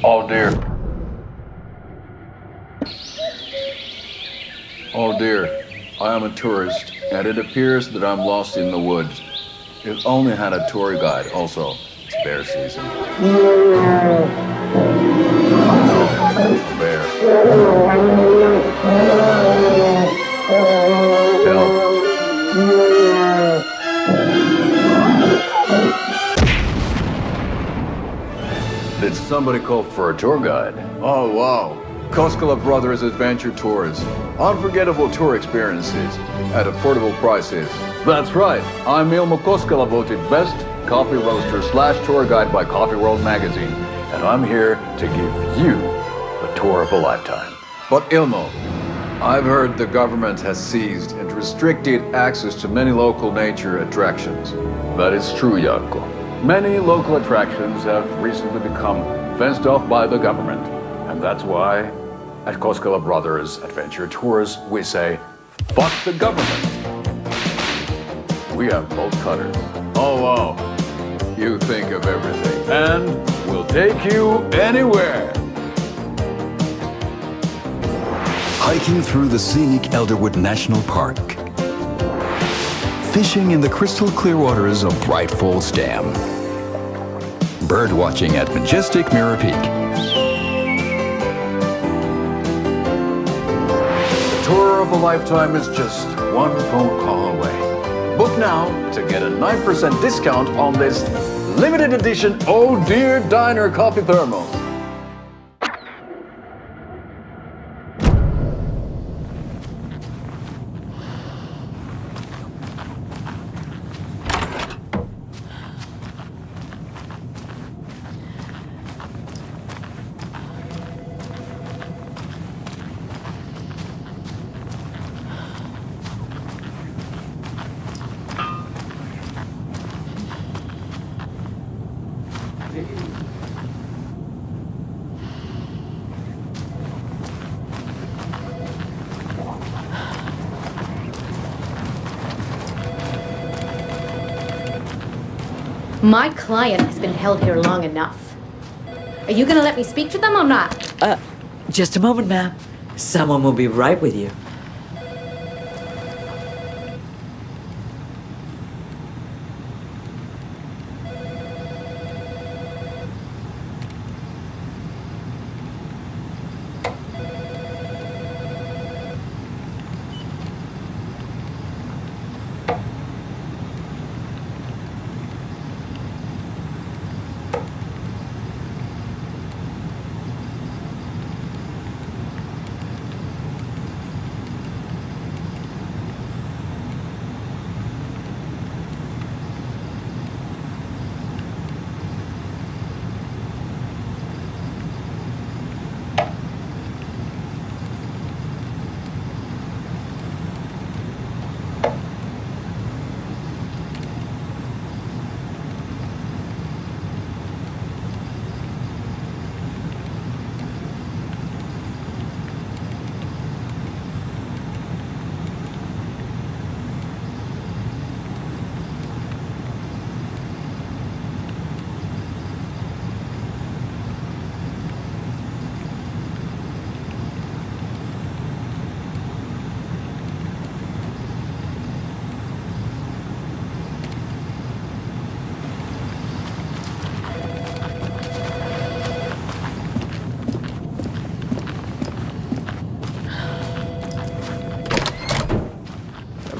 Oh dear. Oh dear. I am a tourist, and it appears that I'm lost in the woods. If only had a tour guide. Also, it's bear season. Bear. Did somebody call for a tour guide? Oh, wow. Koskela Brothers Adventure Tours. Unforgettable tour experiences at affordable prices. That's right. I'm Ilmo Koskela, voted best coffee roaster / tour guide by Coffee World magazine. And I'm here to give you the tour of a lifetime. But Ilmo, I've heard the government has seized and restricted access to many local nature attractions. That is true, Jarkko. Many local attractions have recently become fenced off by the government. And that's why, at Koskela Brothers Adventure Tours, we say, fuck the government. We have bolt cutters. Oh, wow. You think of everything. And we'll take you anywhere. Hiking through the scenic Elderwood National Park. Fishing in the crystal clear waters of Braight-Fолs Dam. Bird-watching at majestic Mirror Peak. The tour of a lifetime is just one phone call away. Book now to get a 9% discount on this limited edition Oh Dear Diner coffee thermos. My client has been held here long enough. Are you gonna let me speak to them or not? Just a moment, ma'am. Someone will be right with you.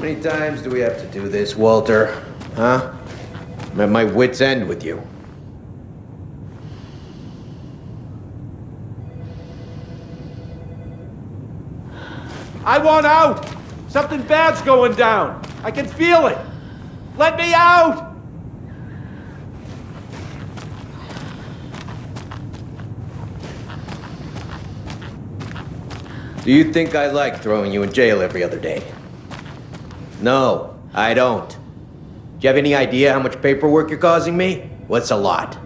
How many times do we have to do this, Walter? Huh? I'm at my wit's end with you. I want out! Something bad's going down. I can feel it. Let me out! Do you think I like throwing you in jail every other day? No, I don't. Do you have any idea how much paperwork you're causing me? What's a lot?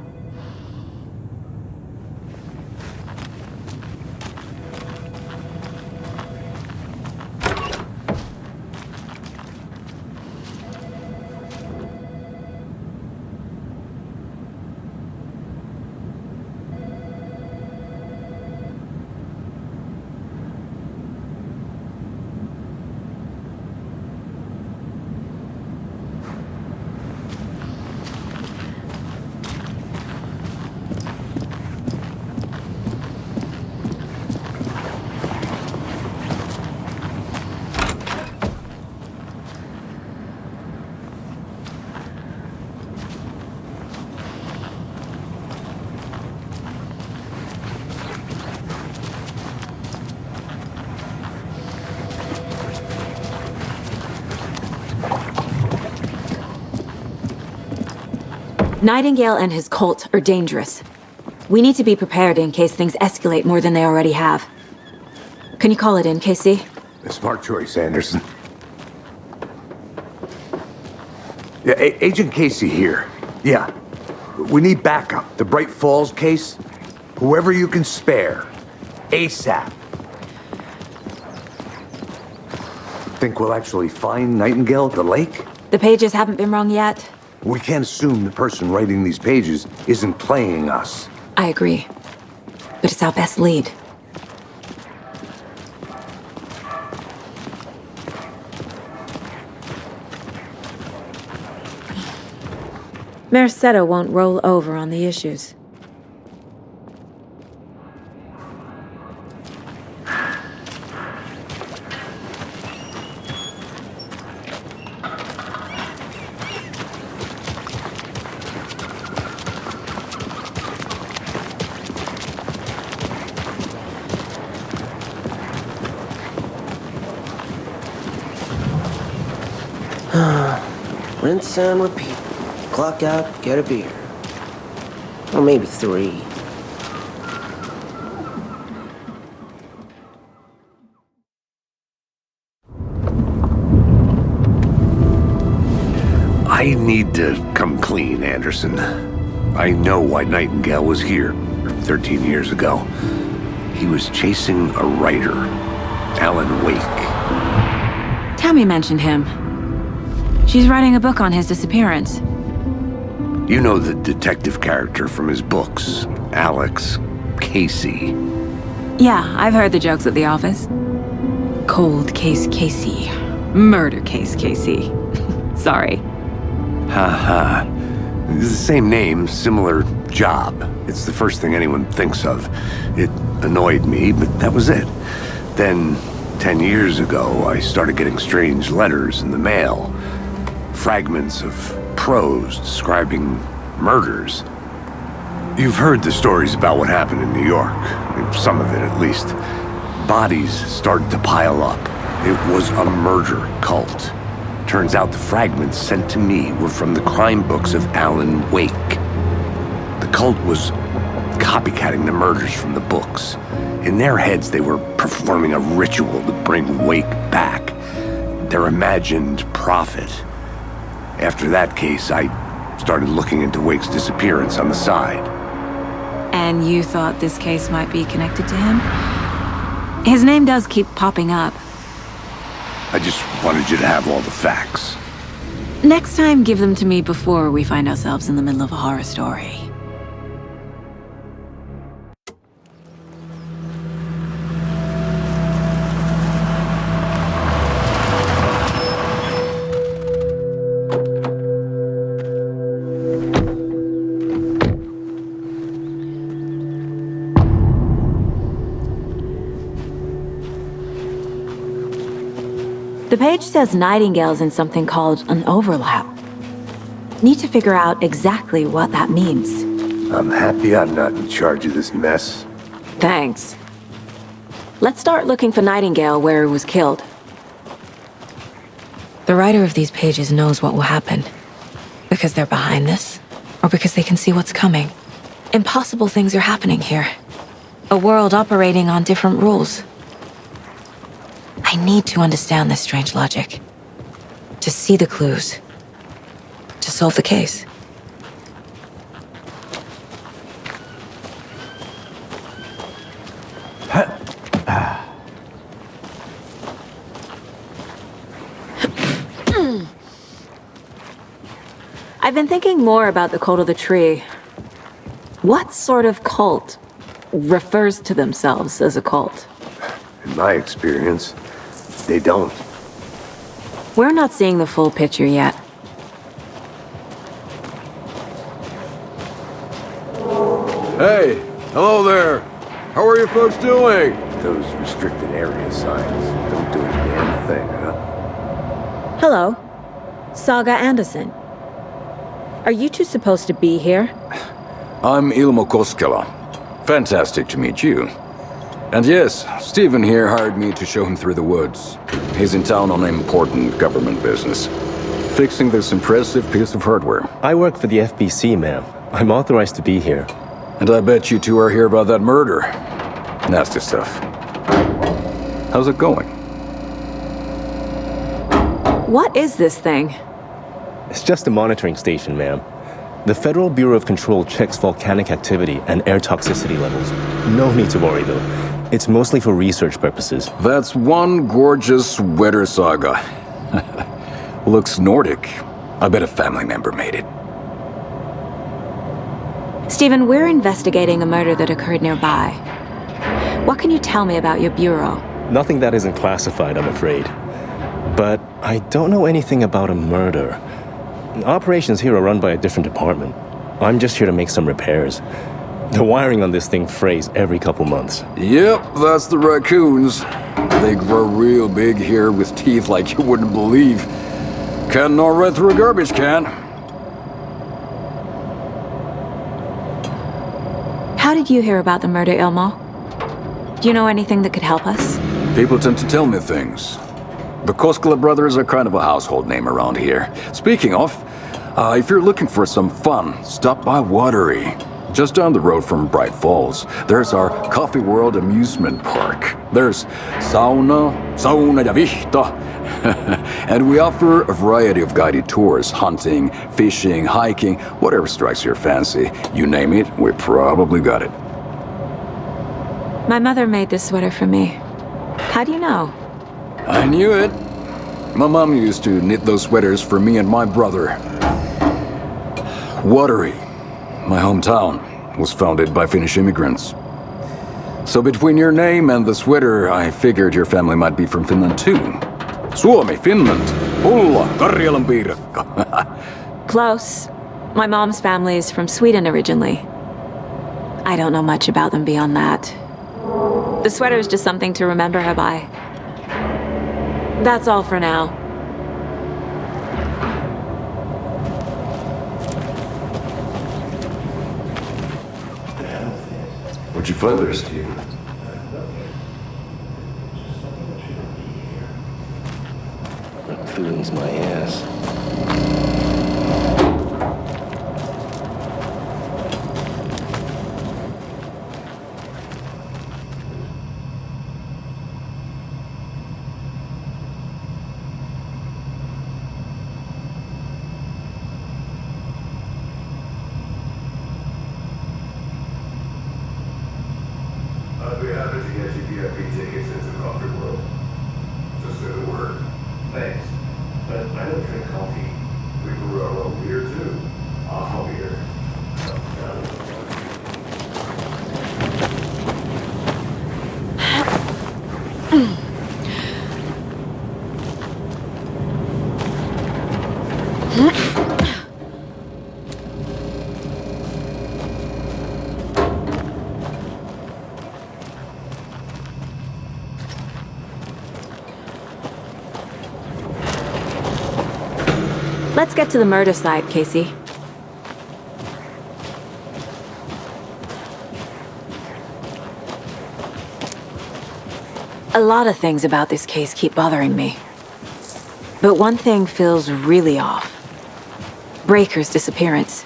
Nightingale and his cult are dangerous. We need to be prepared in case things escalate more than they already have. Can you call it in, Casey? A smart choice, Anderson. Yeah, Agent Casey here. Yeah. We need backup. The Braight-Fall's case. Whoever you can spare. ASAP. Think we'll actually find Nightingale at the lake? The pages haven't been rung yet. We can't assume the person writing these pages isn't playing us. I agree. But it's our best lead. Merced won't roll over on the issues. Rinse and repeat. Clock out, get a beer. Or maybe 3. I need to come clean, Anderson. I know why Nightingale was here 13 years ago. He was chasing a writer, Allan Weyk. Tammy mentioned him. She's writing a book on his disappearance. You know the detective character from his books, Alex Casey. Yeah, I've heard the jokes at the office. Cold case Casey. Murder case Casey. Sorry. Ha. It's the same name, similar job. It's the first thing anyone thinks of. It annoyed me, but that was it. Then, 10 years ago, I started getting strange letters in the mail. Fragments of prose describing murders. You've heard the stories about what happened in New York. Some of it, at least. Bodies started to pile up. It was a murder cult. Turns out the fragments sent to me were from the crime books of Allan Weyk. The cult was copycatting the murders from the books. In their heads, they were performing a ritual to bring Weyk back. Their imagined prophet. After that case, I started looking into Wake's disappearance on the side. And you thought this case might be connected to him? His name does keep popping up. I just wanted you to have all the facts. Next time, give them to me before we find ourselves in the middle of a horror story. The page says Nightingale's in something called an overlap. Need to figure out exactly what that means. I'm happy I'm not in charge of this mess. Thanks. Let's start looking for Nightingale where he was killed. The writer of these pages knows what will happen. Because they're behind this, or because they can see what's coming. Impossible things are happening here. A world operating on different rules. I need to understand this strange logic. To see the clues. To solve the case. I've been thinking more about the cult of the tree. What sort of cult refers to themselves as a cult? In my experience, they don't. We're not seeing the full picture yet. Hey, hello there. How are you folks doing? Those restricted area signs don't do a damn thing, huh? Hello. Saga Андерсон. Are you two supposed to be here? I'm Ilmo Koskela. Fantastic to meet you. And yes, Stephen here hired me to show him through the woods. He's in town on important government business, fixing this impressive piece of hardware. I work for the FBC, ma'am. I'm authorized to be here. And I bet you two are here about that murder. Nasty stuff. How's it going? What is this thing? It's just a monitoring station, ma'am. The Federal Bureau of Control checks volcanic activity and air toxicity levels. No need to worry, though. It's mostly for research purposes. That's one gorgeous sweater, Saga. Looks Nordic. I bet a family member made it. Stephen, we're investigating a murder that occurred nearby. What can you tell me about your bureau? Nothing that isn't classified, I'm afraid. But I don't know anything about a murder. Operations here are run by a different department. I'm just here to make some repairs. The wiring on this thing frays every couple months. Yep, that's the raccoons. They grow real big here with teeth like you wouldn't believe. Can't gnaw right through a garbage can. How did you hear about the murder, Ilmo? Do you know anything that could help us? People tend to tell me things. The Koskela brothers are kind of a household name around here. Speaking of, if you're looking for some fun, stop by Watery. Just down the road from Brайt-Fols, there's our Coffee World amusement park. There's sauna ja vihta. And we offer a variety of guided tours, hunting, fishing, hiking, whatever strikes your fancy. You name it, we probably got it. My mother made this sweater for me. How do you know? I knew it. My mom used to knit those sweaters for me and my brother. Watery, my hometown, was founded by Finnish immigrants. So between your name and the sweater, I figured your family might be from Finland too. Suomi, Finland, Ulla, Karjalan piirakka. Close. My mom's family is from Sweden originally. I don't know much about them beyond that. The sweater is just something to remember her by. That's all for now. What'd you find there, Steve? That feeling's my ass. I'd be happy to get you VIP tickets into Coffee World. Just say the word. Thanks. But I don't drink Let's get to the murder side, Casey. A lot of things about this case keep bothering me. But one thing feels really off. Breaker's disappearance.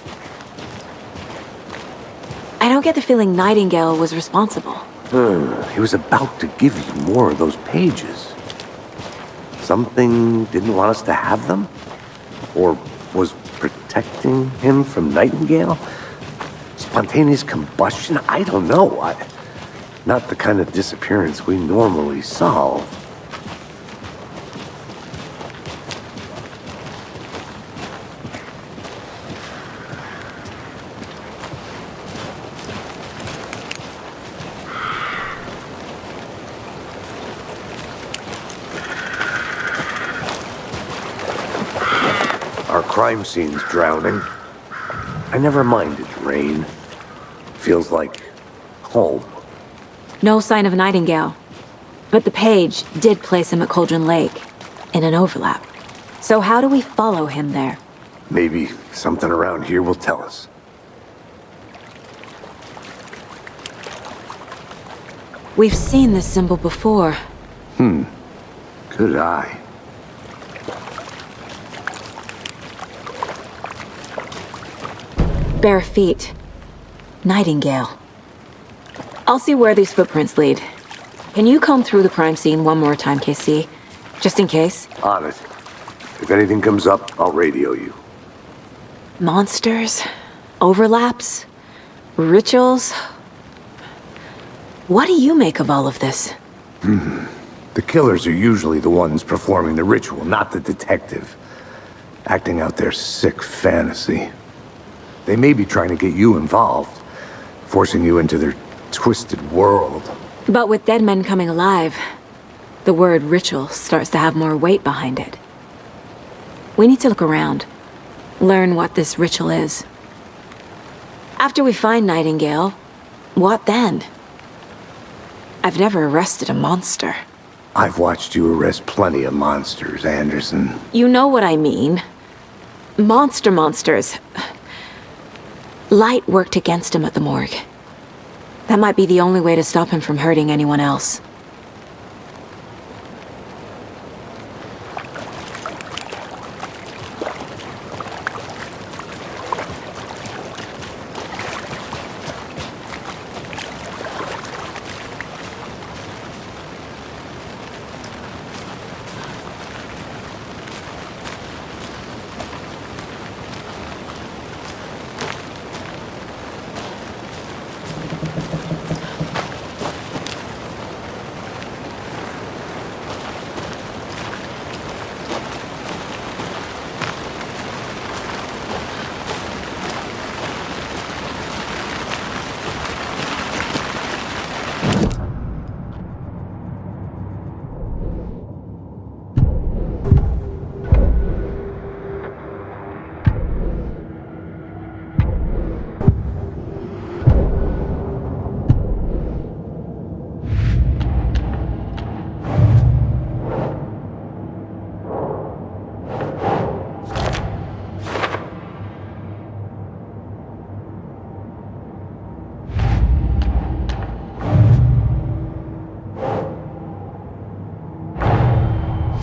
I don't get the feeling Nightingale was responsible. He was about to give you more of those pages. Something didn't want us to have them? Or was protecting him from Nightingale? Spontaneous combustion? I don't know. Not the kind of disappearance we normally solve. Our crime scene's drowning. I never minded rain. Feels like home. No sign of Nightingale. But the page did place him at Cauldron Lake, in an overlap. So how do we follow him there? Maybe something around here will tell us. We've seen this symbol before. Good eye. Bare feet. Nightingale. I'll see where these footprints lead. Can you comb through the crime scene one more time, KC? Just in case? On it. If anything comes up, I'll radio you. Monsters? Overlaps? Rituals? What do you make of all of this? The killers are usually the ones performing the ritual, not the detective. Acting out their sick fantasy. They may be trying to get you involved, forcing you into their twisted world. But with dead men coming alive, the word ritual starts to have more weight behind it. We need to look around, learn what this ritual is. After we find Nightingale, what then? I've never arrested a monster. I've watched you arrest plenty of monsters, Anderson. You know what I mean. Monsters. Light worked against him at the morgue. That might be the only way to stop him from hurting anyone else.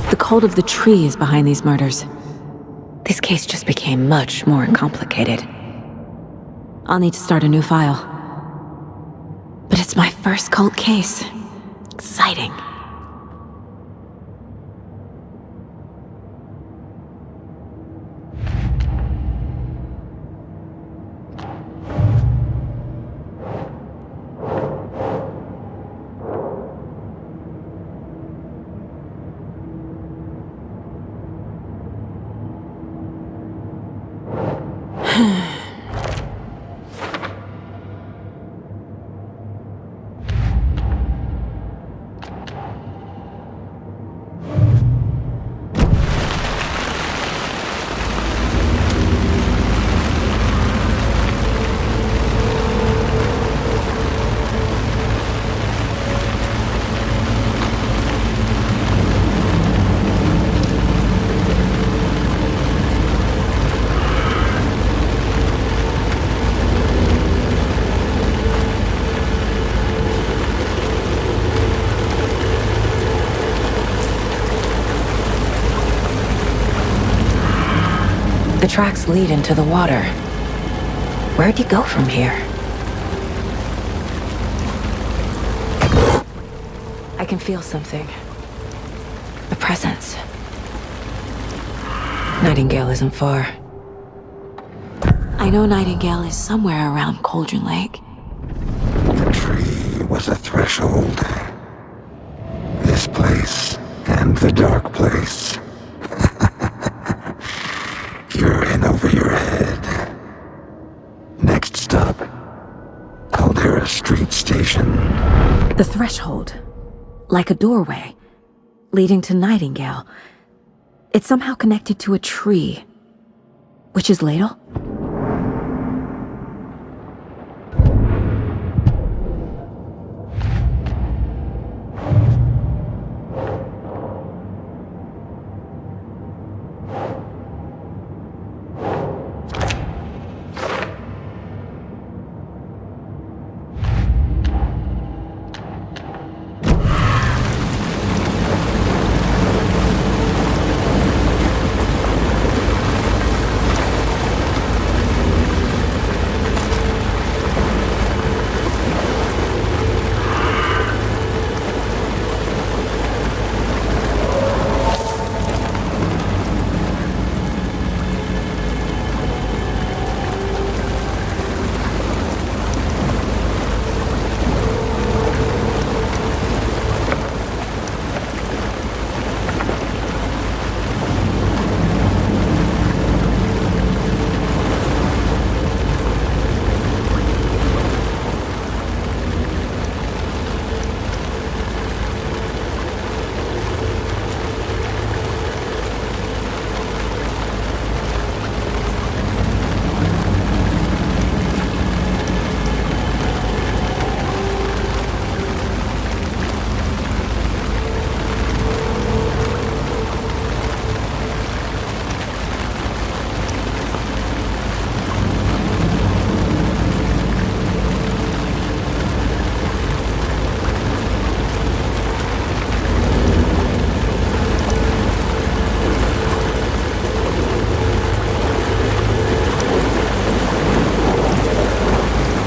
The cult of the tree is behind these murders. This case just became much more complicated. I'll need to start a new file. But it's my first cult case. Exciting. The tracks lead into the water. Where'd he go from here? I can feel something. A presence. Nightingale isn't far. I know Nightingale is somewhere around Cauldron Lake. The tree was a threshold. This place and the dark place. You're in over your head. Next stop, Caldera Street Station. The threshold. Like a doorway. Leading to Nightingale. It's somehow connected to a tree. Witch's Ladle?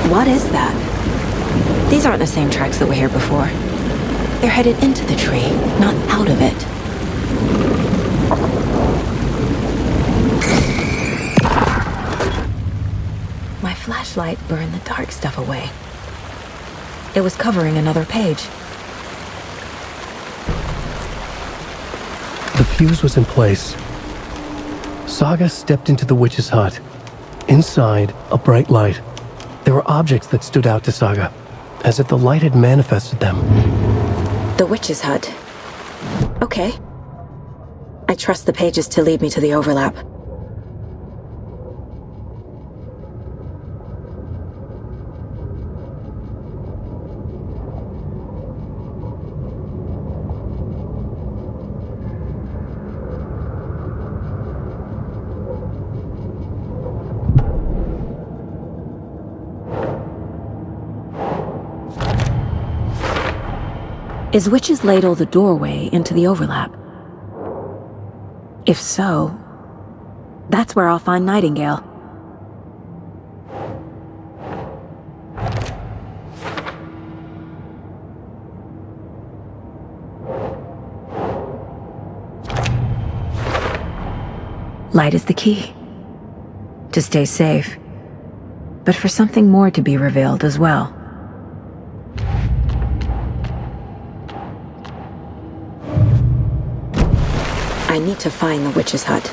What is that? These aren't the same tracks that were here before. They're headed into the tree, not out of it. My flashlight burned the dark stuff away. It was covering another page. The fuse was in place. Saga stepped into the witch's hut. Inside, a bright light. There were objects that stood out to Saga, as if the light had manifested them. The witch's hut. Okay. I trust the pages to lead me to the overlap. Is Witch's Ladle the doorway into the overlap? If so, that's where I'll find Nightingale. Light is the key. To stay safe, but for something more to be revealed as well. I need to find the witch's hut.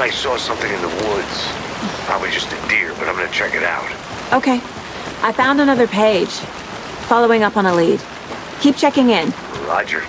I saw something in the woods. Probably just a deer, but I'm gonna check it out. Okay. I found another page. Following up on a lead. Keep checking in. Roger.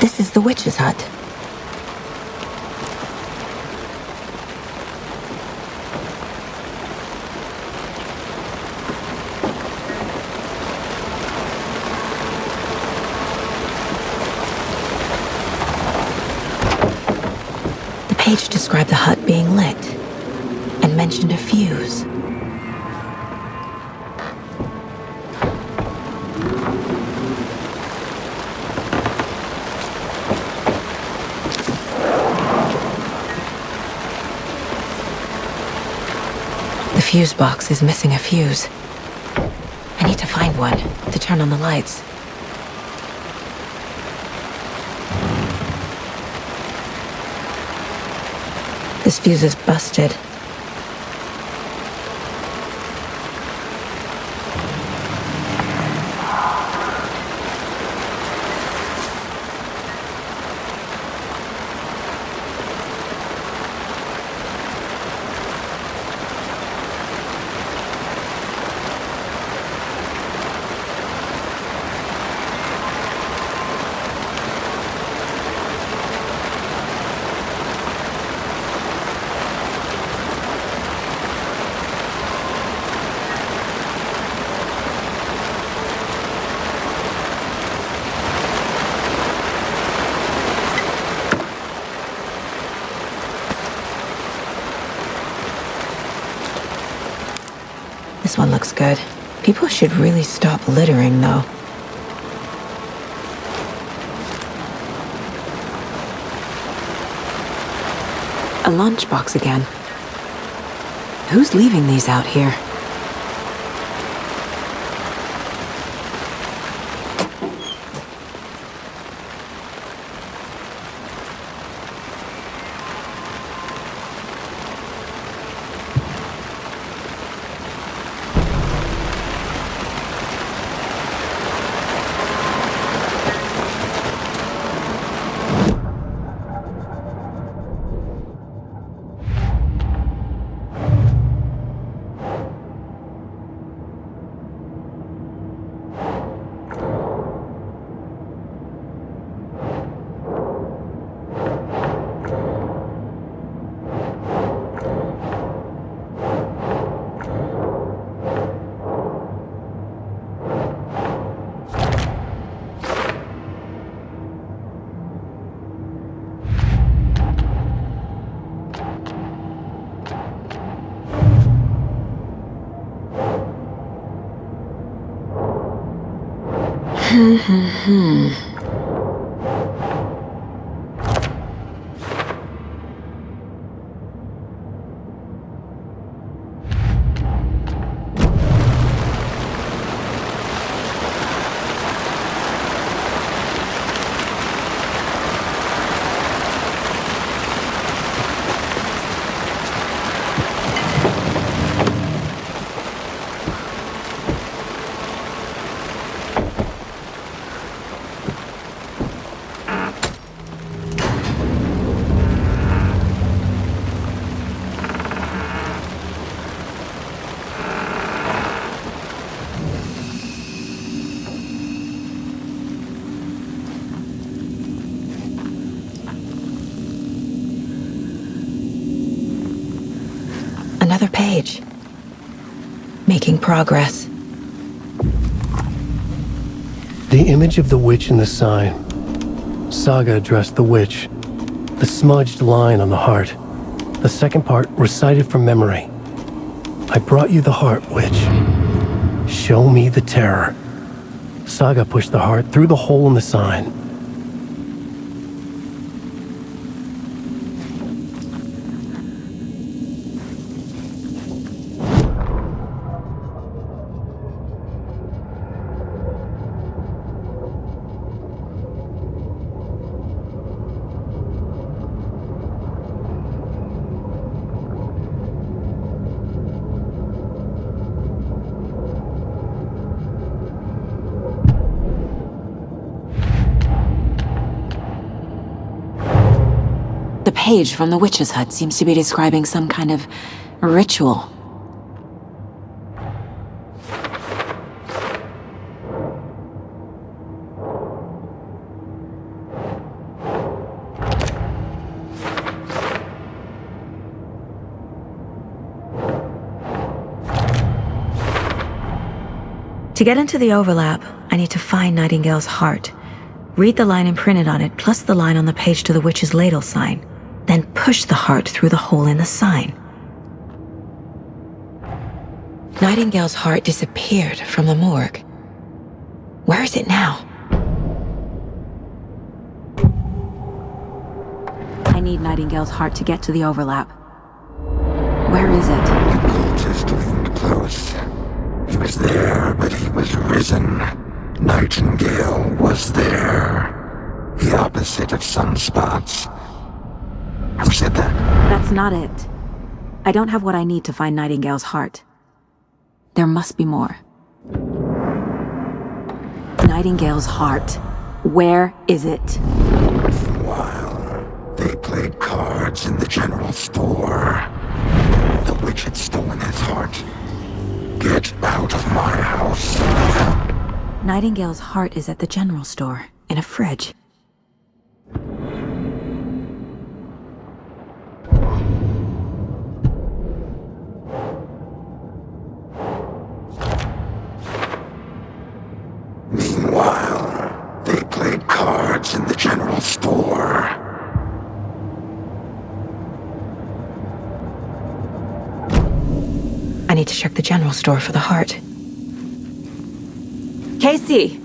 This is the witch's hut. The page described the hut being lit and mentioned a fuse. The fuse box is missing a fuse. find one to turn on the lights. This fuse is busted. This one looks good. People should really stop littering, though. A lunchbox again. Who's leaving these out here? Another page. Making progress. The image of the witch in the sign. Saga addressed the witch. The smudged line on the heart. The second part recited from memory. I brought you the heart, witch. Show me the terror. Saga pushed the heart through the hole in the sign. The page from the witch's hut seems to be describing some kind of ritual. To get into the overlap, I need to find Nightingale's heart. Read the line imprinted on it, plus the line on the page to the witch's ladle sign. Then push the heart through the hole in the sign. Nightingale's heart disappeared from the morgue. Where is it now? I need Nightingale's heart to get to the overlap. Where is it? The cult has loomed close. He was there, but he was risen. Nightingale was there. The opposite of sunspots. Who said that? That's not it. I don't have what I need to find Nightingale's heart. There must be more. Nightingale's heart. Where is it? While they played cards in the general store, the witch had stolen his heart. Get out of my house. Nightingale's heart is at the general store, in a fridge. Meanwhile, they played cards in the general store. I need to check the general store for the heart. Casey!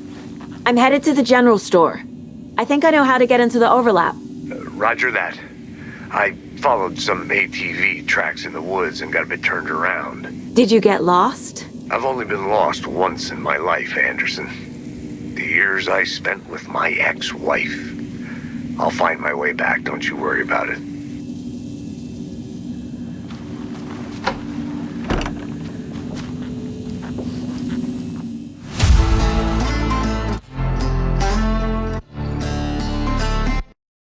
I'm headed to the general store. I think I know how to get into the overlap. Roger that. I followed some ATV tracks in the woods and got a bit turned around. Did you get lost? I've only been lost once in my life, Anderson. The years I spent with my ex-wife. I'll find my way back, don't you worry about it.